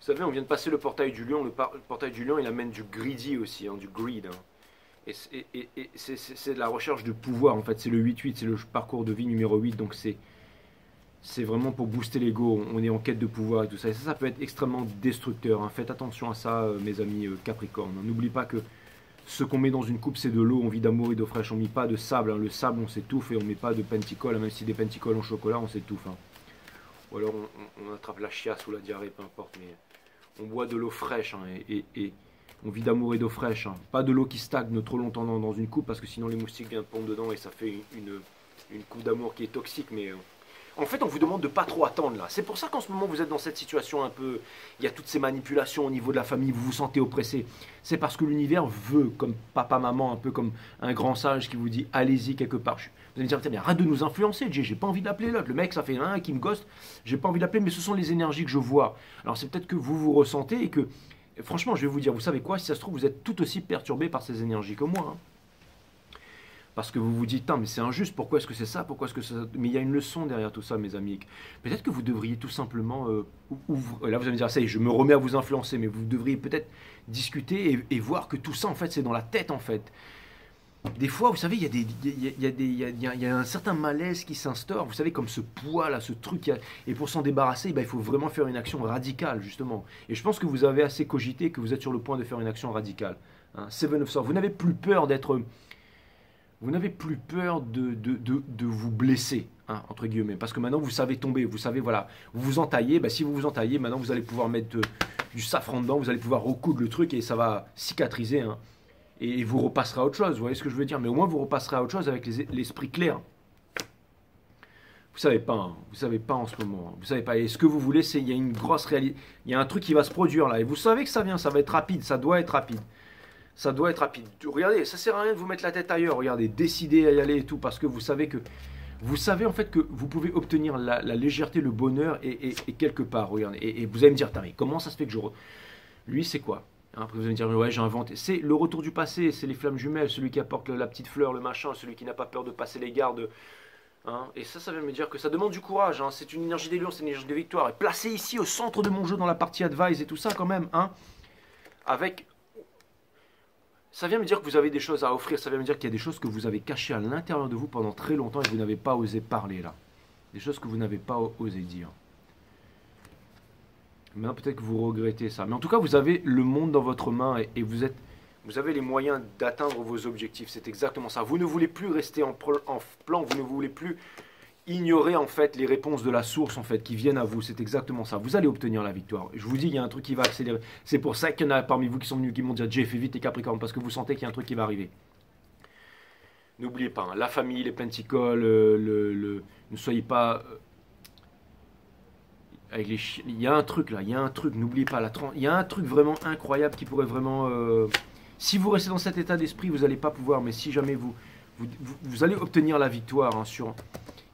Vous savez, on vient de passer le portail du lion. Le portail du lion, il amène du greedy aussi, hein, du greed. Hein. Et c'est de la recherche de pouvoir, en fait. C'est le 8-8, c'est le parcours de vie numéro 8. Donc c'est vraiment pour booster l'ego. On est en quête de pouvoir et tout ça. Et ça peut être extrêmement destructeur. Hein. Faites attention à ça, mes amis Capricorne. N'oubliez pas que ce qu'on met dans une coupe, c'est de l'eau. On vit d'amour et d'eau fraîche. On ne met pas de sable. Hein. Le sable, on s'étouffe et on ne met pas de penticole. Hein. Même si des penticoles en chocolat, on s'étouffe. Hein. Ou alors on attrape la chiasse ou la diarrhée, peu importe. Mais on boit de l'eau fraîche hein, et on vit d'amour et d'eau fraîche. Hein. Pas de l'eau qui stagne trop longtemps dans une coupe parce que sinon les moustiques viennent pondre dedans et ça fait une coupe d'amour qui est toxique. Mais en fait, on vous demande de pas trop attendre là. C'est pour ça qu'en ce moment vous êtes dans cette situation un peu. Il y a toutes ces manipulations au niveau de la famille, vous vous sentez oppressé. C'est parce que l'univers veut, comme papa, maman, un peu comme un grand sage qui vous dit allez-y quelque part. Vous allez me dire, tiens, arrête de nous influencer, Jay, j'ai pas envie de l'appeler l'autre. Le mec, ça fait un qui me ghost, j'ai pas envie de l'appeler, mais ce sont les énergies que je vois. Alors c'est peut-être que vous ressentez et que, franchement, je vais vous dire, vous savez quoi, si ça se trouve, vous êtes tout aussi perturbé par ces énergies que moi. Hein. Parce que vous vous dites, mais c'est injuste, pourquoi est-ce que c'est ça, pourquoi est-ce que ça... Mais il y a une leçon derrière tout ça, mes amis. Peut-être que vous devriez tout simplement ouvrir... Là, vous allez me dire, ça y est, je me remets à vous influencer, mais vous devriez peut-être discuter et voir que tout ça, en fait, c'est dans la tête, en fait. Des fois, vous savez, il y a un certain malaise qui s'instaure, vous savez, comme ce poids là, ce truc, et pour s'en débarrasser, il faut vraiment faire une action radicale, justement. Et je pense que vous avez assez cogité, que vous êtes sur le point de faire une action radicale. Hein, Seven of Swords, vous n'avez plus peur d'être... Vous n'avez plus peur de vous blesser, hein, entre guillemets, parce que maintenant vous savez tomber, vous savez, voilà, vous vous entaillez, si vous vous entaillez, maintenant vous allez pouvoir mettre du safran dedans, vous allez pouvoir recoudre le truc et ça va cicatriser, hein. Et vous repasserez à autre chose, vous voyez ce que je veux dire. Mais au moins, vous repasserez à autre chose avec l'esprit clair. Vous savez pas, hein, vous savez pas en ce moment. Hein, vous savez pas. Et ce que vous voulez, c'est il y a une grosse réalité. Il y a un truc qui va se produire là. Et vous savez que ça vient, ça va être rapide, ça doit être rapide. Ça doit être rapide. Regardez, ça sert à rien de vous mettre la tête ailleurs. Regardez, décidez à y aller et tout, parce que vous savez en fait que vous pouvez obtenir la légèreté, le bonheur et quelque part. Regardez. Et vous allez me dire, mais comment ça se fait que lui, c'est quoi? Après vous allez me dire, ouais, j'ai inventé. C'est le retour du passé, c'est les flammes jumelles, celui qui apporte la petite fleur, le machin, celui qui n'a pas peur de passer les gardes. Hein. Et ça vient me dire que ça demande du courage. Hein. C'est une énergie des lions, c'est une énergie de victoire. Et placé ici au centre de mon jeu dans la partie advice et tout ça quand même. Hein, avec... Ça vient me dire que vous avez des choses à offrir, ça vient me dire qu'il y a des choses que vous avez cachées à l'intérieur de vous pendant très longtemps et vous n'avez pas osé parler là. Des choses que vous n'avez pas osé dire. Maintenant, peut-être que vous regrettez ça. Mais en tout cas, vous avez le monde dans votre main et vous avez les moyens d'atteindre vos objectifs. C'est exactement ça. Vous ne voulez plus rester en plan, vous ne voulez plus ignorer en fait les réponses de la source en fait qui viennent à vous. C'est exactement ça. Vous allez obtenir la victoire. Je vous dis, il y a un truc qui va accélérer. C'est pour ça qu'il y en a parmi vous qui sont venus, qui m'ont dit Jay, fais vite tes Capricornes, parce que vous sentez qu'il y a un truc qui va arriver. N'oubliez pas, hein, la famille, les penticoles, ne soyez pas... il y a un truc là, il y a un truc, n'oubliez pas, il y a un truc vraiment incroyable qui pourrait vraiment... si vous restez dans cet état d'esprit, vous n'allez pas pouvoir, mais si jamais vous allez obtenir la victoire, hein, sur...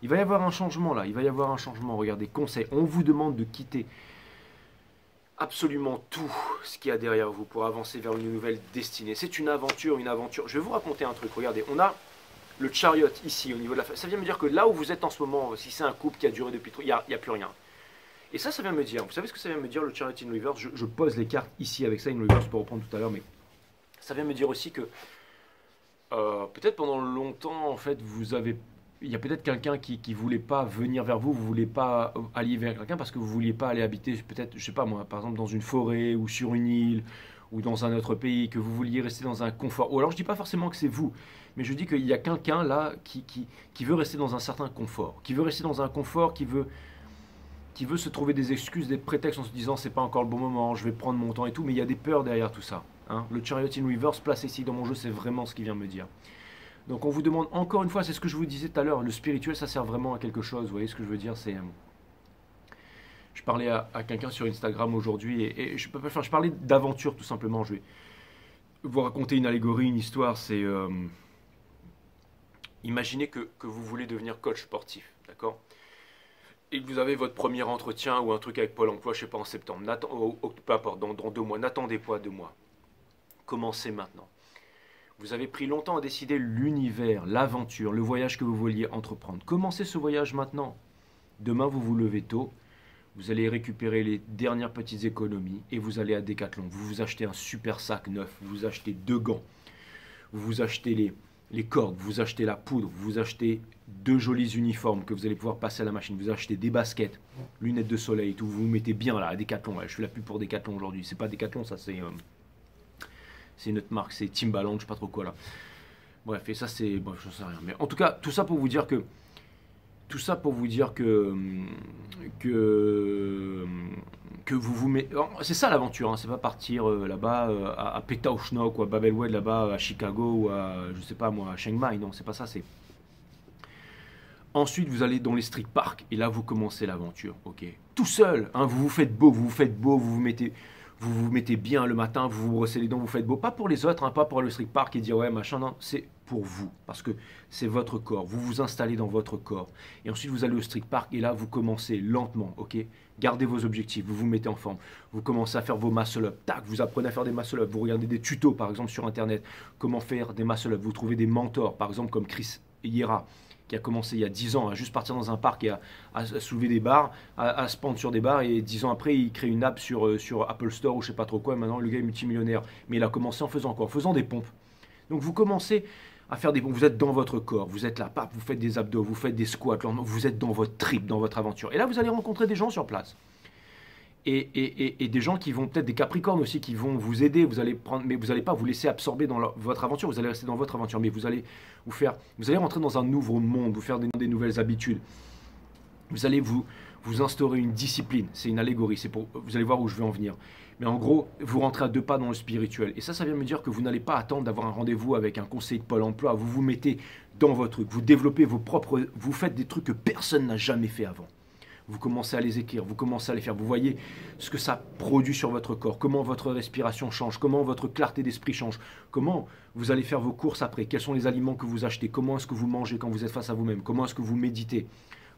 Il va y avoir un changement là, il va y avoir un changement. Regardez, conseil, on vous demande de quitter absolument tout ce qu'il y a derrière vous pour avancer vers une nouvelle destinée. C'est une aventure, une aventure. Je vais vous raconter un truc, regardez, on a le chariot ici au niveau de la... Ça vient me dire que là où vous êtes en ce moment, si c'est un couple qui a duré depuis trop, il n'y a plus rien. Et ça vient me dire, vous savez ce que ça vient me dire le chariot in reverse, je pose les cartes ici avec ça in reverse pour reprendre tout à l'heure, mais ça vient me dire aussi que peut-être pendant longtemps, en fait, il y a peut-être quelqu'un qui ne voulait pas venir vers vous, vous ne voulez pas aller vers quelqu'un parce que vous ne vouliez pas aller habiter, peut-être, je ne sais pas moi, par exemple dans une forêt ou sur une île ou dans un autre pays, que vous vouliez rester dans un confort. Ou alors je ne dis pas forcément que c'est vous, mais je dis qu'il y a quelqu'un là qui veut rester dans un certain confort, qui veut rester dans un confort, qui veut se trouver des excuses, des prétextes en se disant c'est pas encore le bon moment, je vais prendre mon temps et tout, mais il y a des peurs derrière tout ça. Hein. Le chariot in reverse placé ici dans mon jeu, c'est vraiment ce qu'il vient me dire. Donc on vous demande encore une fois, c'est ce que je vous disais tout à l'heure, le spirituel ça sert vraiment à quelque chose, vous voyez ce que je veux dire, c'est... Je parlais à quelqu'un sur Instagram aujourd'hui et je parlais d'aventure tout simplement, je vais vous raconter une allégorie, une histoire, c'est... imaginez que vous voulez devenir coach sportif, d'accord ? Et que vous avez votre premier entretien ou un truc avec Pôle emploi, je ne sais pas, en septembre, peu importe, dans 2 mois, n'attendez pas 2 mois. Commencez maintenant. Vous avez pris longtemps à décider l'univers, l'aventure, le voyage que vous vouliez entreprendre. Commencez ce voyage maintenant. Demain, vous vous levez tôt, vous allez récupérer les dernières petites économies et vous allez à Decathlon. Vous vous achetez un super sac neuf, vous vous achetez 2 gants, vous vous achetez les cordes, vous achetez la poudre, vous achetez 2 jolis uniformes que vous allez pouvoir passer à la machine, vous achetez des baskets, lunettes de soleil, tout, vous vous mettez bien là à Decathlon. Ouais, je fais la pub pour Decathlon aujourd'hui, c'est pas Decathlon, ça c'est une autre marque, c'est Timbaland, je sais pas trop quoi là. Bref, et ça c'est, bon, je sais rien. Mais en tout cas, tout ça pour vous dire que vous vous mettez... C'est ça l'aventure, hein, c'est pas partir là-bas à Pétaouchnok ou à Babelwed là-bas à Chicago ou à, je sais pas moi, à Chiang Mai, non, c'est pas ça, c'est... Ensuite, vous allez dans les street parks et là, vous commencez l'aventure, ok. Tout seul, hein, vous vous faites beau, vous vous mettez bien le matin, vous vous brossez les dents, vous faites beau. Pas pour les autres, hein, pas pour le street park et dire ouais machin, non, c'est pour vous. Parce que c'est votre corps, vous vous installez dans votre corps. Et ensuite vous allez au street park et là vous commencez lentement, ok. Gardez vos objectifs, vous vous mettez en forme. Vous commencez à faire vos muscle-up, tac, vous apprenez à faire des muscle-up. Vous regardez des tutos par exemple sur internet, comment faire des muscle-up. Vous trouvez des mentors, par exemple comme Chris Hiera, qui a commencé il y a 10 ans à juste partir dans un parc et à soulever des barres, à se pendre sur des barres, et 10 ans après il crée une app sur Apple Store ou je sais pas trop quoi, et maintenant le gars est multimillionnaire. Mais il a commencé en faisant quoi? En faisant des pompes. Donc vous commencez à faire des pompes, vous êtes dans votre corps, vous êtes là, pap, vous faites des abdos, vous faites des squats, vous êtes dans votre trip, dans votre aventure. Et là vous allez rencontrer des gens sur place. Et des gens qui vont, peut-être des capricornes aussi, qui vont vous aider, vous allez prendre, mais vous n'allez pas vous laisser absorber dans votre aventure, vous allez rester dans votre aventure, mais vous allez rentrer dans un nouveau monde, vous faire des nouvelles habitudes, vous allez vous instaurer une discipline, c'est une allégorie, vous allez voir où je veux en venir. Mais en gros, vous rentrez à 2 pas dans le spirituel. Et ça vient me dire que vous n'allez pas attendre d'avoir un rendez-vous avec un conseiller de Pôle emploi, vous vous mettez dans votre truc, vous développez vous faites des trucs que personne n'a jamais fait avant. Vous commencez à les écrire, vous commencez à les faire, vous voyez ce que ça produit sur votre corps, comment votre respiration change, comment votre clarté d'esprit change, comment vous allez faire vos courses après, quels sont les aliments que vous achetez, comment est-ce que vous mangez quand vous êtes face à vous-même, comment est-ce que vous méditez,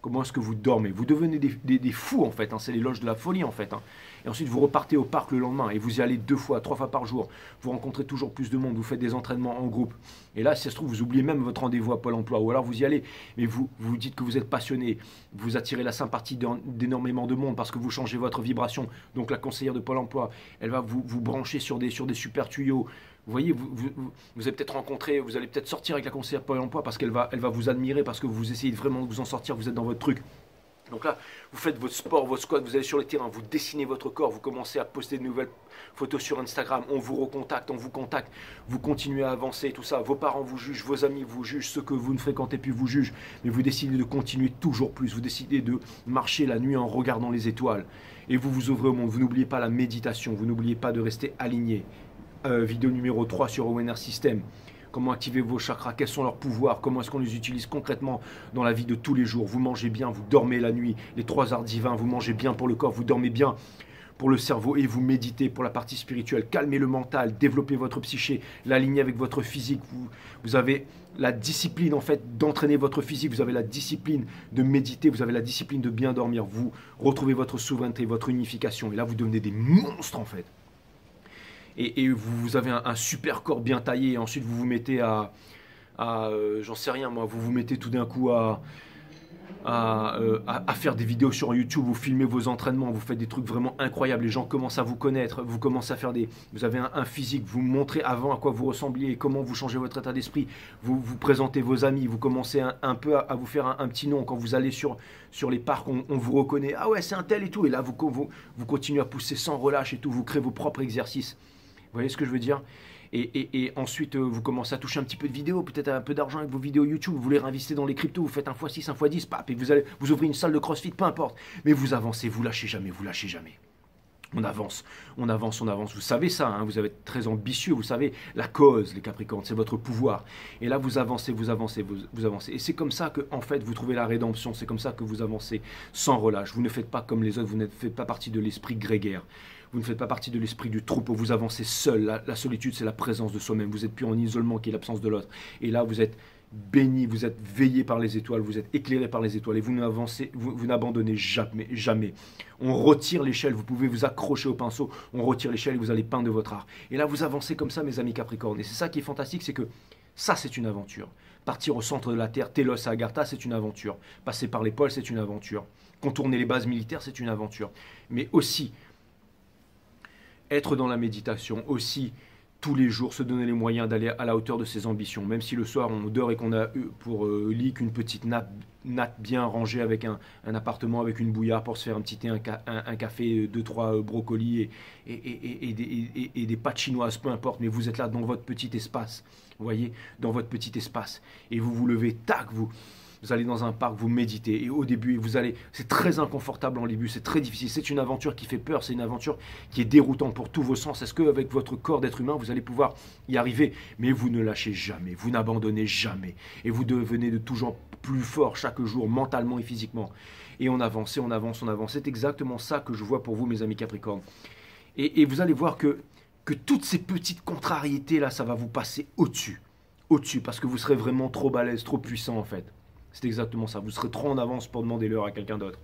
comment est-ce que vous dormez. Vous devenez des fous en fait, hein, c'est l'éloge de la folie en fait. Hein. Et ensuite vous repartez au parc le lendemain et vous y allez 2 fois, 3 fois par jour, vous rencontrez toujours plus de monde, vous faites des entraînements en groupe. Et là, si ça se trouve, vous oubliez même votre rendez-vous à Pôle emploi, ou alors vous y allez, mais vous dites que vous êtes passionné, vous attirez la sympathie d'énormément de monde parce que vous changez votre vibration. Donc la conseillère de Pôle emploi, elle va vous brancher sur des super tuyaux. Vous voyez, vous allez peut-être rencontrer, vous allez peut-être sortir avec la conseillère de Pôle emploi parce qu'elle va vous admirer, parce que vous essayez vraiment de vous en sortir, vous êtes dans votre truc. Donc là, vous faites votre sport, votre squat, vous allez sur le terrain, vous dessinez votre corps, vous commencez à poster de nouvelles photos sur Instagram, on vous recontacte, on vous contacte, vous continuez à avancer, tout ça. Vos parents vous jugent, vos amis vous jugent, ceux que vous ne fréquentez plus vous jugent, mais vous décidez de continuer toujours plus, vous décidez de marcher la nuit en regardant les étoiles. Et vous vous ouvrez au monde, vous n'oubliez pas la méditation, vous n'oubliez pas de rester aligné. Vidéo numéro 3 sur ONR System. Comment activer vos chakras, quels sont leurs pouvoirs, comment est-ce qu'on les utilise concrètement dans la vie de tous les jours. Vous mangez bien, vous dormez la nuit, les 3 arts divins, vous mangez bien pour le corps, vous dormez bien pour le cerveau et vous méditez pour la partie spirituelle. Calmez le mental, développez votre psyché, l'aligner avec votre physique. Vous avez la discipline en fait d'entraîner votre physique, vous avez la discipline de méditer, vous avez la discipline de bien dormir. Vous retrouvez votre souveraineté, votre unification. Et là, vous devenez des monstres en fait. Et vous avez un super corps bien taillé. Et ensuite, vous vous mettez j'en sais rien moi, vous vous mettez tout d'un coup à faire des vidéos sur YouTube, vous filmez vos entraînements, vous faites des trucs vraiment incroyables, les gens commencent à vous connaître, vous commencez à faire vous avez un physique, vous montrez avant à quoi vous ressembliez, comment vous changez votre état d'esprit, vous présentez vos amis, vous commencez un peu à vous faire un petit nom, quand vous allez sur les parcs, on vous reconnaît, ah ouais c'est un tel et tout, et là vous continuez à pousser sans relâche et tout, vous créez vos propres exercices, vous voyez ce que je veux dire ? Et ensuite, vous commencez à toucher un petit peu de vidéos, peut-être un peu d'argent avec vos vidéos YouTube, vous voulez réinvestir dans les cryptos, vous faites 1x6, 1x10, pap, et vous ouvrez une salle de CrossFit, peu importe. Mais vous avancez, vous lâchez jamais, vous lâchez jamais. On avance, on avance, on avance. Vous savez ça, hein, vous êtes très ambitieux, vous savez, la cause, les Capricornes, c'est votre pouvoir. Et là, vous avancez, vous avancez, vous avancez. Et c'est comme ça que, en fait, vous trouvez la rédemption, c'est comme ça que vous avancez sans relâche. Vous ne faites pas comme les autres, vous ne faites pas partie de l'esprit grégaire. Vous ne faites pas partie de l'esprit du troupeau, vous avancez seul. La solitude, c'est la présence de soi-même. Vous n'êtes plus en isolement qui est l'absence de l'autre. Et là, vous êtes béni, vous êtes veillé par les étoiles, vous êtes éclairé par les étoiles. Et vous n'avancez, vous n'abandonnez jamais, jamais. On retire l'échelle, vous pouvez vous accrocher au pinceau, on retire l'échelle et vous allez peindre de votre art. Et là, vous avancez comme ça, mes amis Capricornes. Et c'est ça qui est fantastique, c'est que ça, c'est une aventure. Partir au centre de la Terre, Telos à Agartha, c'est une aventure. Passer par les pôles, c'est une aventure. Contourner les bases militaires, c'est une aventure. Mais aussi, être dans la méditation, aussi tous les jours se donner les moyens d'aller à la hauteur de ses ambitions, même si le soir on dort et qu'on a pour lit qu'une petite natte bien rangée avec un appartement avec une bouillarde pour se faire un petit thé, un café, 2-3 brocolis et des pâtes chinoises, peu importe, mais vous êtes là dans votre petit espace, vous voyez, dans votre petit espace, et vous vous levez, tac, vous allez dans un parc, vous méditez, et au début, c'est très inconfortable en début, c'est très difficile, c'est une aventure qui fait peur, c'est une aventure qui est déroutante pour tous vos sens. Est-ce qu'avec votre corps d'être humain, vous allez pouvoir y arriver? Mais vous ne lâchez jamais, vous n'abandonnez jamais, et vous devenez de toujours plus fort chaque jour, mentalement et physiquement. Et on avance, et on avance, on avance. C'est exactement ça que je vois pour vous, mes amis Capricornes. Et vous allez voir que toutes ces petites contrariétés-là, ça va vous passer au-dessus, parce que vous serez vraiment trop balèze, trop puissant en fait. C'est exactement ça. Vous serez trop en avance pour demander l'heure à quelqu'un d'autre.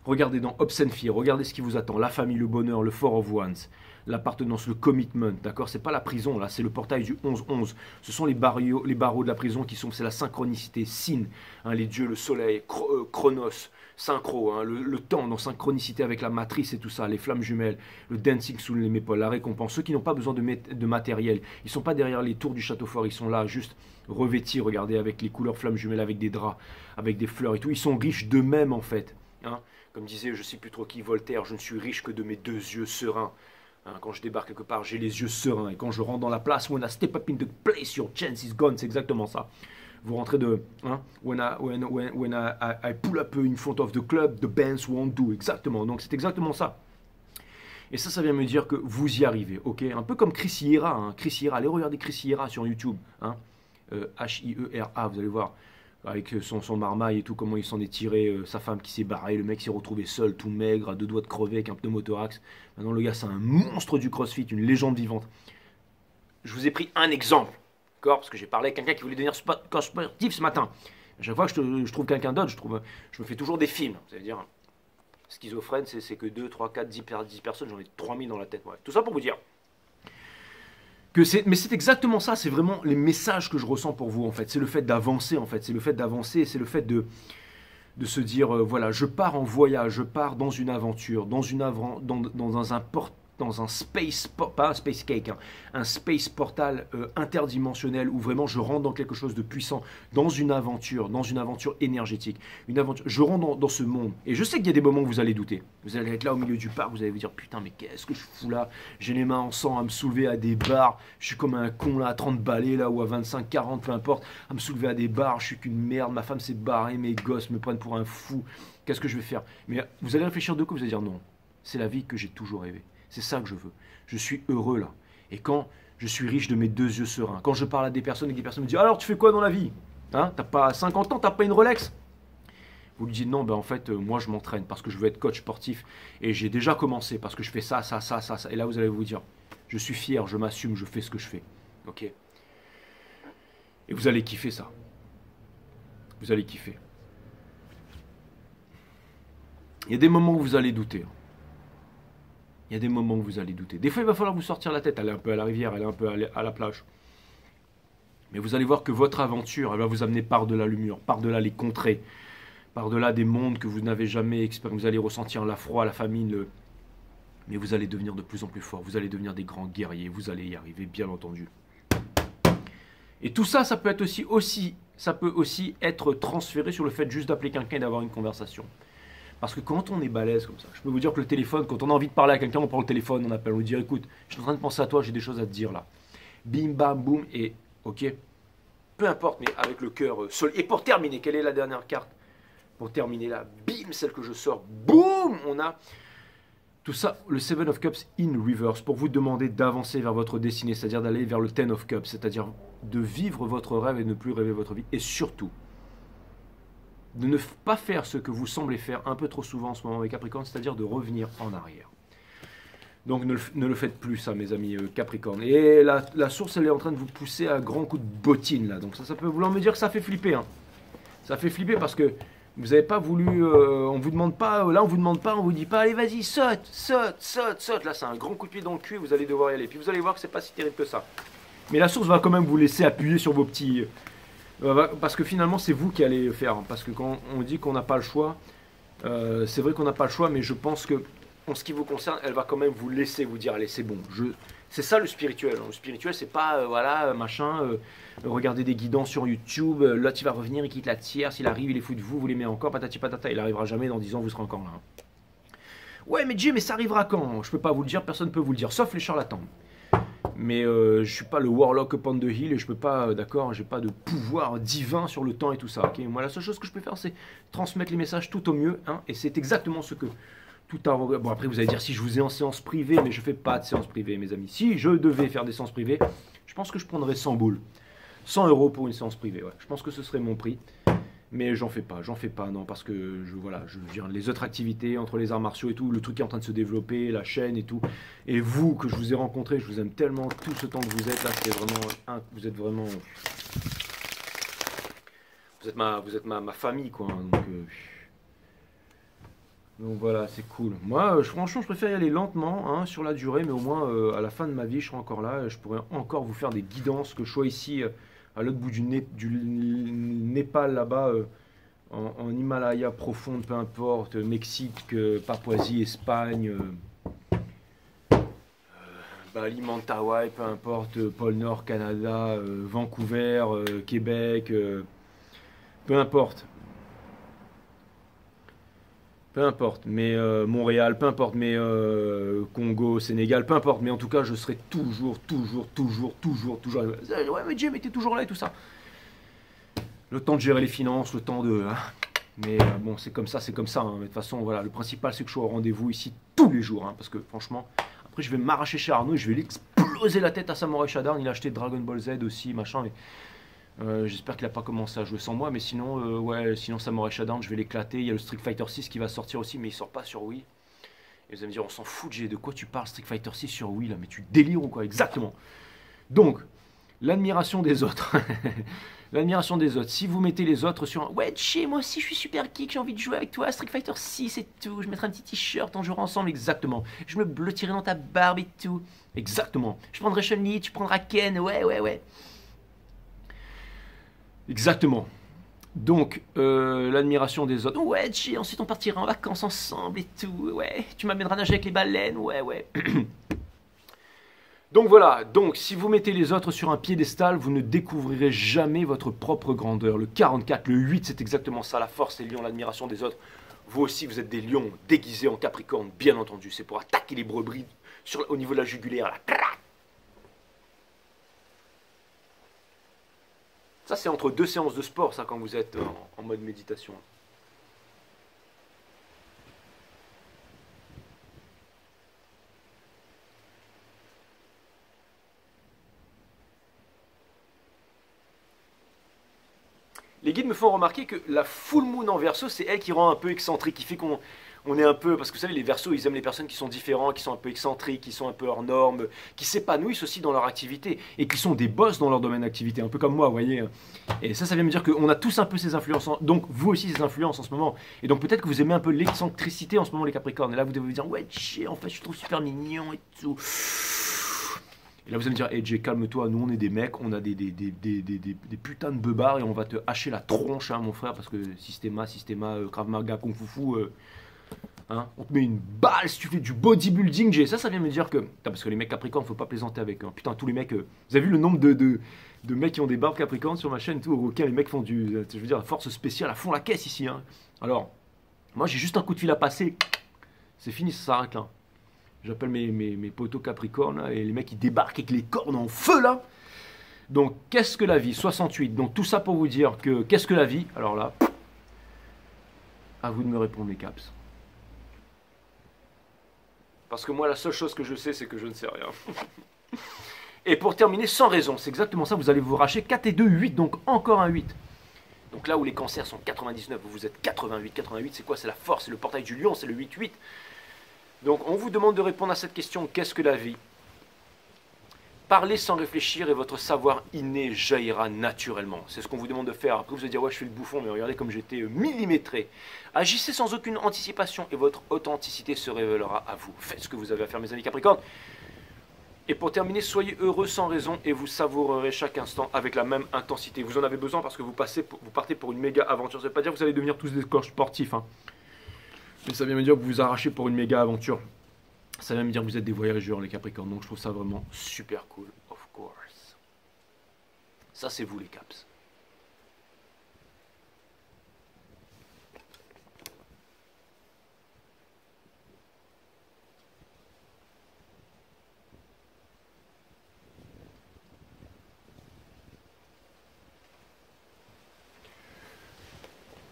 Regardez dans Hopes and Fear, regardez ce qui vous attend. La famille, le bonheur, le Four of Wands, l'appartenance, le commitment, d'accord? C'est pas la prison, là, c'est le portail du 11-11. Ce sont les barreaux de la prison c'est la synchronicité, Sin, hein, les dieux, le soleil, Chronos, synchro, hein, le temps, dans synchronicité avec la matrice et tout ça, les flammes jumelles, le dancing sous les épaules, la récompense. Ceux qui n'ont pas besoin de matériel, ils ne sont pas derrière les tours du château fort, ils sont là juste revêtis, regardez, avec les couleurs flammes jumelles, avec des draps, avec des fleurs et tout. Ils sont riches d'eux-mêmes en fait. Hein. Comme disait, je ne sais plus trop qui, Voltaire, je ne suis riche que de mes deux yeux sereins. Hein, quand je débarque quelque part, j'ai les yeux sereins. Et quand je rentre dans la place, when I step up in the place, your chance is gone. C'est exactement ça. Vous rentrez de... Hein, when I pull up in front of the club, the bands won't do. Exactement. Donc c'est exactement ça. Et ça vient me dire que vous y arrivez. Ok, un peu comme Chris Hira. Hein, Chris Hira. Allez regarder Chris Hira sur YouTube. Hein, H-I-E-R-A, vous allez voir. Avec son marmaille et tout, comment il s'en est tiré, sa femme qui s'est barrée, le mec s'est retrouvé seul, tout maigre, à 2 doigts de crever, avec un pneumothorax. Maintenant le gars c'est un monstre du crossfit, une légende vivante. Je vous ai pris un exemple, d'accord? Parce que j'ai parlé avec quelqu'un qui voulait devenir sportif ce matin. À chaque fois que je trouve quelqu'un d'autre, je me fais toujours des films. Ça veut dire, schizophrène, c'est que 2, 3, 4, 10 personnes, j'en ai 3000 dans la tête. Ouais. Tout ça pour vous dire. Mais c'est exactement ça, c'est vraiment les messages que je ressens pour vous en fait, c'est le fait d'avancer en fait, c'est le fait d'avancer, c'est le fait de se dire voilà, je pars en voyage, je pars dans une aventure, dans un space, pas un space cake, hein, un space portal interdimensionnel où vraiment je rentre dans quelque chose de puissant, dans une aventure énergétique, une aventure. Je rentre dans ce monde et je sais qu'il y a des moments où vous allez douter. Vous allez être là au milieu du parc, vous allez vous dire putain mais qu'est-ce que je fous là? J'ai les mains en sang à me soulever à des barres, je suis comme un con là à 30 balais là ou à 25, 40, peu importe, à me soulever à des barres, je suis qu'une merde, ma femme s'est barrée, mes gosses me prennent pour un fou, qu'est-ce que je vais faire? Mais vous allez réfléchir de quoi? Vous allez dire non, c'est la vie que j'ai toujours rêvé. C'est ça que je veux. Je suis heureux là. Et quand je suis riche de mes deux yeux sereins, quand je parle à des personnes et que des personnes me disent alors tu fais quoi dans la vie? Hein, t'as pas 50 ans, t'as pas une Rolex? Vous lui dites non, ben en fait, moi je m'entraîne parce que je veux être coach sportif et j'ai déjà commencé parce que je fais ça, ça, ça, ça, ça. Et là, vous allez vous dire, je suis fier, je m'assume, je fais ce que je fais. Ok. Et vous allez kiffer ça. Vous allez kiffer. Il y a des moments où vous allez douter. Il y a des moments où vous allez douter. Des fois, il va falloir vous sortir la tête, aller un peu à la rivière, aller un peu à la plage. Mais vous allez voir que votre aventure, elle va vous amener par-delà le mur, par-delà les contrées, par-delà des mondes que vous n'avez jamais expérimenté. Vous allez ressentir la froid, la famine, mais vous allez devenir de plus en plus fort. Vous allez devenir des grands guerriers. Vous allez y arriver, bien entendu. Et tout ça, ça peut être ça peut aussi être transféré sur le fait juste d'appeler quelqu'un et d'avoir une conversation. Parce que quand on est balèze comme ça, je peux vous dire que le téléphone, quand on a envie de parler à quelqu'un, on prend le téléphone, on appelle, on lui dit écoute, je suis en train de penser à toi, j'ai des choses à te dire là. Bim, bam, boum, et ok, peu importe, mais avec le cœur seul. Et pour terminer, quelle est la dernière carte? Pour terminer là, bim, celle que je sors, boum, on a tout ça, le Seven of Cups in reverse, pour vous demander d'avancer vers votre destinée, c'est-à-dire d'aller vers le Ten of Cups, c'est-à-dire de vivre votre rêve et de ne plus rêver votre vie. Et surtout, de ne pas faire ce que vous semblez faire un peu trop souvent en ce moment avec Capricorne, c'est-à-dire de revenir en arrière. Donc ne le faites plus ça, mes amis Capricorne. Et la source, elle est en train de vous pousser à grands coups de bottine là. Donc ça peut vouloir me dire que ça fait flipper. Hein. Ça fait flipper parce que vous n'avez pas voulu, on vous demande pas, là on vous demande pas, on vous dit pas, allez vas-y, saute, saute, saute, saute. Là c'est un grand coup de pied dans le cul, vous allez devoir y aller. Puis vous allez voir que c'est pas si terrible que ça. Mais la source va quand même vous laisser appuyer sur vos petits... parce que finalement c'est vous qui allez faire. Parce que quand on dit qu'on n'a pas le choix, c'est vrai qu'on n'a pas le choix, mais je pense que en ce qui vous concerne, elle va quand même vous laisser vous dire allez c'est bon. C'est ça le spirituel. Le spirituel c'est pas voilà machin, regardez des guidons sur YouTube, là tu vas revenir, il quitte la tiers, s'il arrive il est fou de vous, vous l'aimez encore, patati patata, il arrivera jamais dans 10 ans vous serez encore là. Ouais mais Dieu mais ça arrivera quand? Je peux pas vous le dire, personne ne peut vous le dire, sauf les charlatans. Mais je suis pas le warlock upon the hill et je peux pas, d'accord, j'ai pas de pouvoir divin sur le temps et tout ça. Ok, moi la seule chose que je peux faire c'est transmettre les messages tout au mieux, hein, et c'est exactement ce que tout a. Bon après vous allez dire si je vous ai en séance privée, mais je fais pas de séance privée, mes amis. Si je devais faire des séances privées, je pense que je prendrais 100 boules, 100 € pour une séance privée. Ouais. Je pense que ce serait mon prix. Mais j'en fais pas, non, parce que je veux dire, les autres activités entre les arts martiaux et tout, le truc qui est en train de se développer, la chaîne et tout, et vous que je vous ai rencontré, je vous aime tellement tout ce temps que vous êtes là, c'est vraiment, vous êtes ma famille quoi, hein, donc voilà, c'est cool. Moi, franchement, je préfère y aller lentement, hein, sur la durée, mais au moins à la fin de ma vie, je serai encore là, et je pourrais encore vous faire des guidances, que je sois ici à l'autre bout du Népal là-bas, en Himalaya profonde, peu importe, Mexique, Papouasie, Espagne, Bali, Mentawai, peu importe, pôle Nord, Canada, Vancouver, Québec, peu importe. Peu importe, mais Montréal, peu importe, mais Congo, Sénégal, peu importe, mais en tout cas, je serai toujours. Ouais, mais Jim, t'es toujours là et tout ça. Le temps de gérer les finances, le temps de. Hein. Mais bon, c'est comme ça. Hein. Mais de toute façon, voilà, le principal, c'est que je sois au rendez-vous ici tous les jours, hein, parce que franchement, après, je vais m'arracher chez Arnaud et je vais lui exploser la tête à Samurai Shodown. Il a acheté Dragon Ball Z aussi, machin. Et, j'espère qu'il n'a pas commencé à jouer sans moi, mais sinon, sinon Samurai Shodown, je vais l'éclater. Il y a le Street Fighter 6 qui va sortir aussi, mais il sort pas sur Wii. Et vous allez me dire, on s'en fout, Jay, de quoi tu parles, Street Fighter 6 sur Wii là, mais tu délires ou quoi? Exactement. Donc, l'admiration des autres. L'admiration des autres. Si vous mettez les autres sur un ouais, Jay, moi aussi je suis super geek, j'ai envie de jouer avec toi, Street Fighter 6 et tout. Je mettrai un petit t-shirt, on jouera ensemble, exactement. Je me blottirai dans ta barbe et tout. Exactement. Je prendrai Chun-Li, tu prendras Ken, ouais. Exactement. Donc, l'admiration des autres. Ouais, Jay, ensuite on partira en vacances ensemble et tout. Ouais, tu m'amèneras nager avec les baleines. Ouais. Donc voilà. Donc, si vous mettez les autres sur un piédestal, vous ne découvrirez jamais votre propre grandeur. Le 44, le 8, c'est exactement ça. La force, les lions, l'admiration des autres. Vous aussi, vous êtes des lions déguisés en capricorne, bien entendu. C'est pour attaquer les brebis au niveau de la jugulaire. Là. Ça, c'est entre 2 séances de sport, ça, quand vous êtes en mode méditation. Les guides me font remarquer que la full moon en Verseau, c'est elle qui rend un peu excentrique, qui fait qu'on est un peu, parce que vous savez, les Verseaux, ils aiment les personnes qui sont différents, qui sont un peu excentriques, qui sont un peu hors normes, qui s'épanouissent aussi dans leur activité et qui sont des boss dans leur domaine d'activité, un peu comme moi, vous voyez. Et ça vient me dire qu'on a tous un peu ces influences, donc vous aussi ces influences en ce moment. Et donc peut-être que vous aimez un peu l'excentricité en ce moment, les Capricornes. Et là, vous devez vous dire, ouais, en fait, je trouve super mignon et tout. Et là, vous allez me dire, hey Jay, calme-toi, nous on est des mecs, on a des putains de beubards et on va te hacher la tronche, hein, mon frère, parce que systéma, Krav Maga, Kung Fu Fu, hein, on te met une balle si tu fais du bodybuilding, Jay. Ça vient me dire que. Putain, parce que les mecs Capricornes, faut pas plaisanter avec eux. Hein. Putain, tous les mecs. Vous avez vu le nombre de mecs qui ont des barbes Capricornes sur ma chaîne, tout, auquel les mecs font du. Je veux dire, la force spéciale, à fond la caisse ici. Hein. Alors, moi j'ai juste un coup de fil à passer, c'est fini, ça s'arrête là. J'appelle mes potos Capricornes là, et les mecs ils débarquent avec les cornes en feu là. Donc qu'est-ce que la vie? 68. Donc tout ça pour vous dire que qu'est-ce que la vie? Alors là, à vous de me répondre les caps. Parce que moi la seule chose que je sais c'est que je ne sais rien. Et pour terminer, sans raison, c'est exactement ça, vous allez vous racher 4 et 2, 8, donc encore un 8. Donc là où les cancers sont 99, vous êtes 88. 88 c'est quoi? C'est la force, c'est le portail du lion, c'est le 8-8. Donc on vous demande de répondre à cette question, qu'est-ce que la vie? Parlez sans réfléchir et votre savoir inné jaillira naturellement. C'est ce qu'on vous demande de faire. Après vous allez dire, ouais je fais le bouffon, mais regardez comme j'étais millimétré. Agissez sans aucune anticipation et votre authenticité se révélera à vous. Faites ce que vous avez à faire mes amis Capricornes. Et pour terminer, soyez heureux sans raison et vous savourerez chaque instant avec la même intensité. Vous en avez besoin parce que vous partez pour une méga aventure. Ça ne veut pas dire que vous allez devenir tous des coachs sportifs, hein. Mais ça vient me dire que vous vous arrachez pour une méga aventure. Ça vient me dire que vous êtes des voyageurs, les Capricornes. Donc je trouve ça vraiment super cool, of course. Ça, c'est vous, les Caps.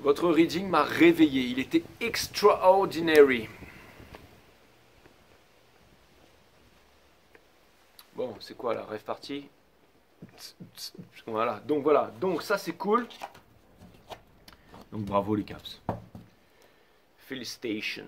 Votre reading m'a réveillé. Il était extraordinary. Bon, c'est quoi la rêve partie? Voilà, donc ça c'est cool. Donc bravo les Caps. Félicitations.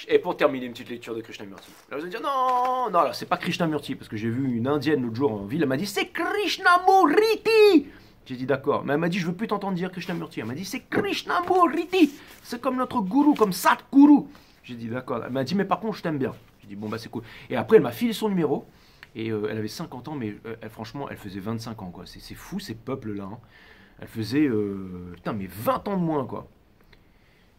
Et pour terminer, une petite lecture de Krishnamurti. Là vous allez dire non, là c'est pas Krishnamurti parce que j'ai vu une indienne l'autre jour en ville, elle m'a dit c'est Krishnamurti. J'ai dit d'accord, mais elle m'a dit je veux plus t'entendre dire Krishnamurti. Elle m'a dit c'est Krishnamurti. C'est comme notre gourou, comme Satguru. J'ai dit d'accord. Elle m'a dit mais par contre je t'aime bien. J'ai dit bon bah c'est cool. Et après elle m'a filé son numéro. Et elle avait 50 ans, mais franchement, elle faisait 25 ans, quoi. C'est fou, ces peuples-là. Hein. Elle faisait, putain, mais 20 ans de moins, quoi.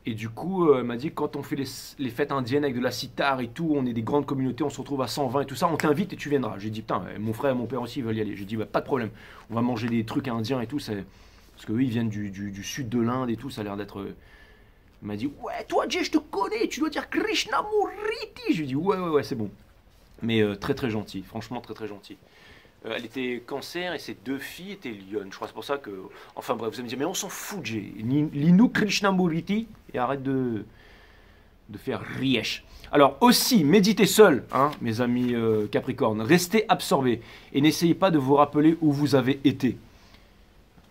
Et du coup, elle m'a dit, quand on fait les fêtes indiennes avec de la sitar et tout, on est des grandes communautés, on se retrouve à 120 et tout ça, on t'invite et tu viendras. J'ai dit, putain, mon frère et mon père aussi, ils veulent y aller. J'ai dit, bah, pas de problème. On va manger des trucs indiens et tout. Parce qu'eux, ils viennent du sud de l'Inde et tout, ça a l'air d'être... Elle m'a dit, ouais, toi, Jay, je te connais, tu dois dire Krishnamurti. J'ai dit, ouais, c'est bon. Mais très très gentil, franchement très gentil. Elle était cancer et ses deux filles étaient lionnes. Je crois c'est pour ça que... Enfin bref, vous allez me dire, mais on s'en fout, Jay. Lis-nous Krishnamurti et arrête de faire rièche. Alors aussi, méditez seul, hein, mes amis Capricorne. Restez absorbés et n'essayez pas de vous rappeler où vous avez été.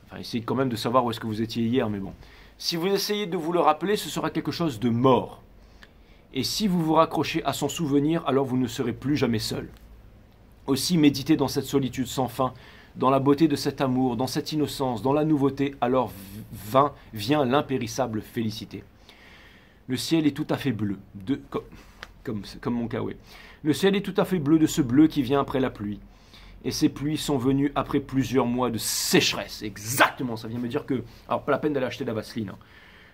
Enfin, essayez quand même de savoir où est-ce que vous étiez hier, mais bon. Si vous essayez de vous le rappeler, ce sera quelque chose de mort. Et si vous vous raccrochez à son souvenir, alors vous ne serez plus jamais seul. Aussi, méditez dans cette solitude sans fin, dans la beauté de cet amour, dans cette innocence, dans la nouveauté, alors vient l'impérissable félicité. Le ciel est tout à fait bleu, comme mon cas, oui. Le ciel est tout à fait bleu de ce bleu qui vient après la pluie. Et ces pluies sont venues après plusieurs mois de sécheresse. Exactement, ça vient me dire que... Alors, pas la peine d'aller acheter de la vaseline, hein.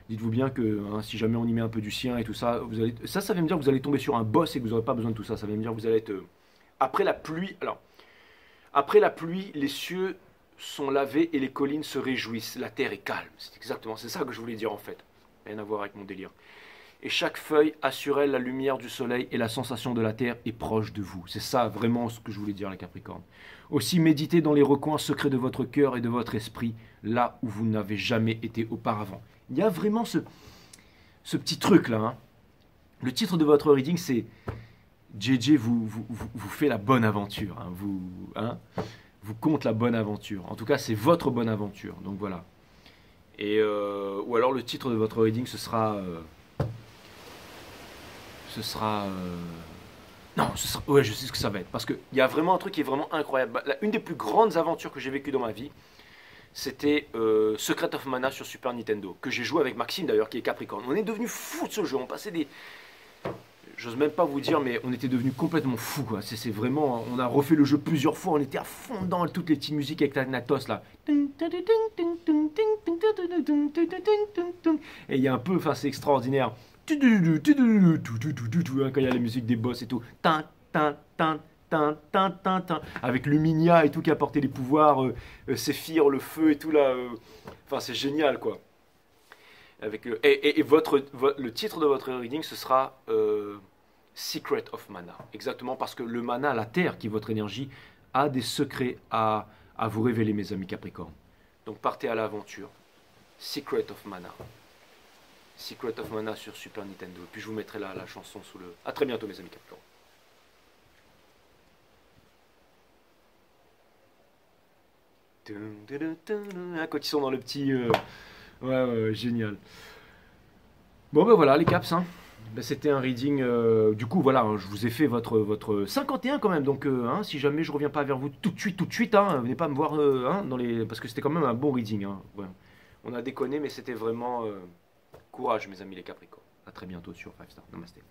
Dites-vous bien que hein, si jamais on y met un peu du sien et tout ça, ça vient me dire que vous allez tomber sur un boss et que vous n'aurez pas besoin de tout ça. Ça vient me dire que vous allez être... Après la pluie, après la pluie, les cieux sont lavés et les collines se réjouissent. La terre est calme. C'est ça que je voulais dire en fait. Rien à voir avec mon délire. Et chaque feuille assure la lumière du soleil et la sensation de la terre est proche de vous. C'est ça vraiment ce que je voulais dire les Capricornes. Aussi méditez dans les recoins secrets de votre cœur et de votre esprit, là où vous n'avez jamais été auparavant. Il y a vraiment ce petit truc là. Hein. Le titre de votre reading c'est JJ vous fait la bonne aventure. Hein. Vous compte la bonne aventure. En tout cas c'est votre bonne aventure. Donc voilà. Et, ou alors le titre de votre reading, non, ouais, je sais ce que ça va être. Parce qu'il y a vraiment un truc qui est vraiment incroyable. Une des plus grandes aventures que j'ai vécues dans ma vie, c'était Secret of Mana sur Super Nintendo. Que j'ai joué avec Maxime d'ailleurs, qui est Capricorne. On est devenu fou de ce jeu. On passait des. J'ose même pas vous dire, mais on était devenu complètement fou, quoi. C'est vraiment, on a refait le jeu plusieurs fois, on était à fond dans toutes les petites musiques avec Thanatos là. Et il y a un peu, enfin c'est extraordinaire. Quand il y a la musique des boss et tout. Avec Luminia et tout qui apportait les pouvoirs, Séphir, le feu et tout là. Enfin c'est génial quoi. Avec, le titre de votre reading, ce sera Secret of Mana. Exactement parce que le mana, la terre, qui est votre énergie, a des secrets à vous révéler, mes amis Capricorne. Donc partez à l'aventure. Secret of Mana. Secret of Mana sur Super Nintendo. Et puis je vous mettrai la chanson sous le... A très bientôt, mes amis Capricorne. Quand ils sont dans le petit... ouais, génial. Bon ben voilà les caps, hein. Ben, c'était un reading, du coup voilà, hein, je vous ai fait votre 51 quand même, donc hein, si jamais je reviens pas vers vous tout de suite, hein, venez pas me voir hein, parce que c'était quand même un bon reading. Hein. Ouais. On a déconné mais c'était vraiment courage mes amis les Capricornes. A très bientôt sur 5 Star. Namasté.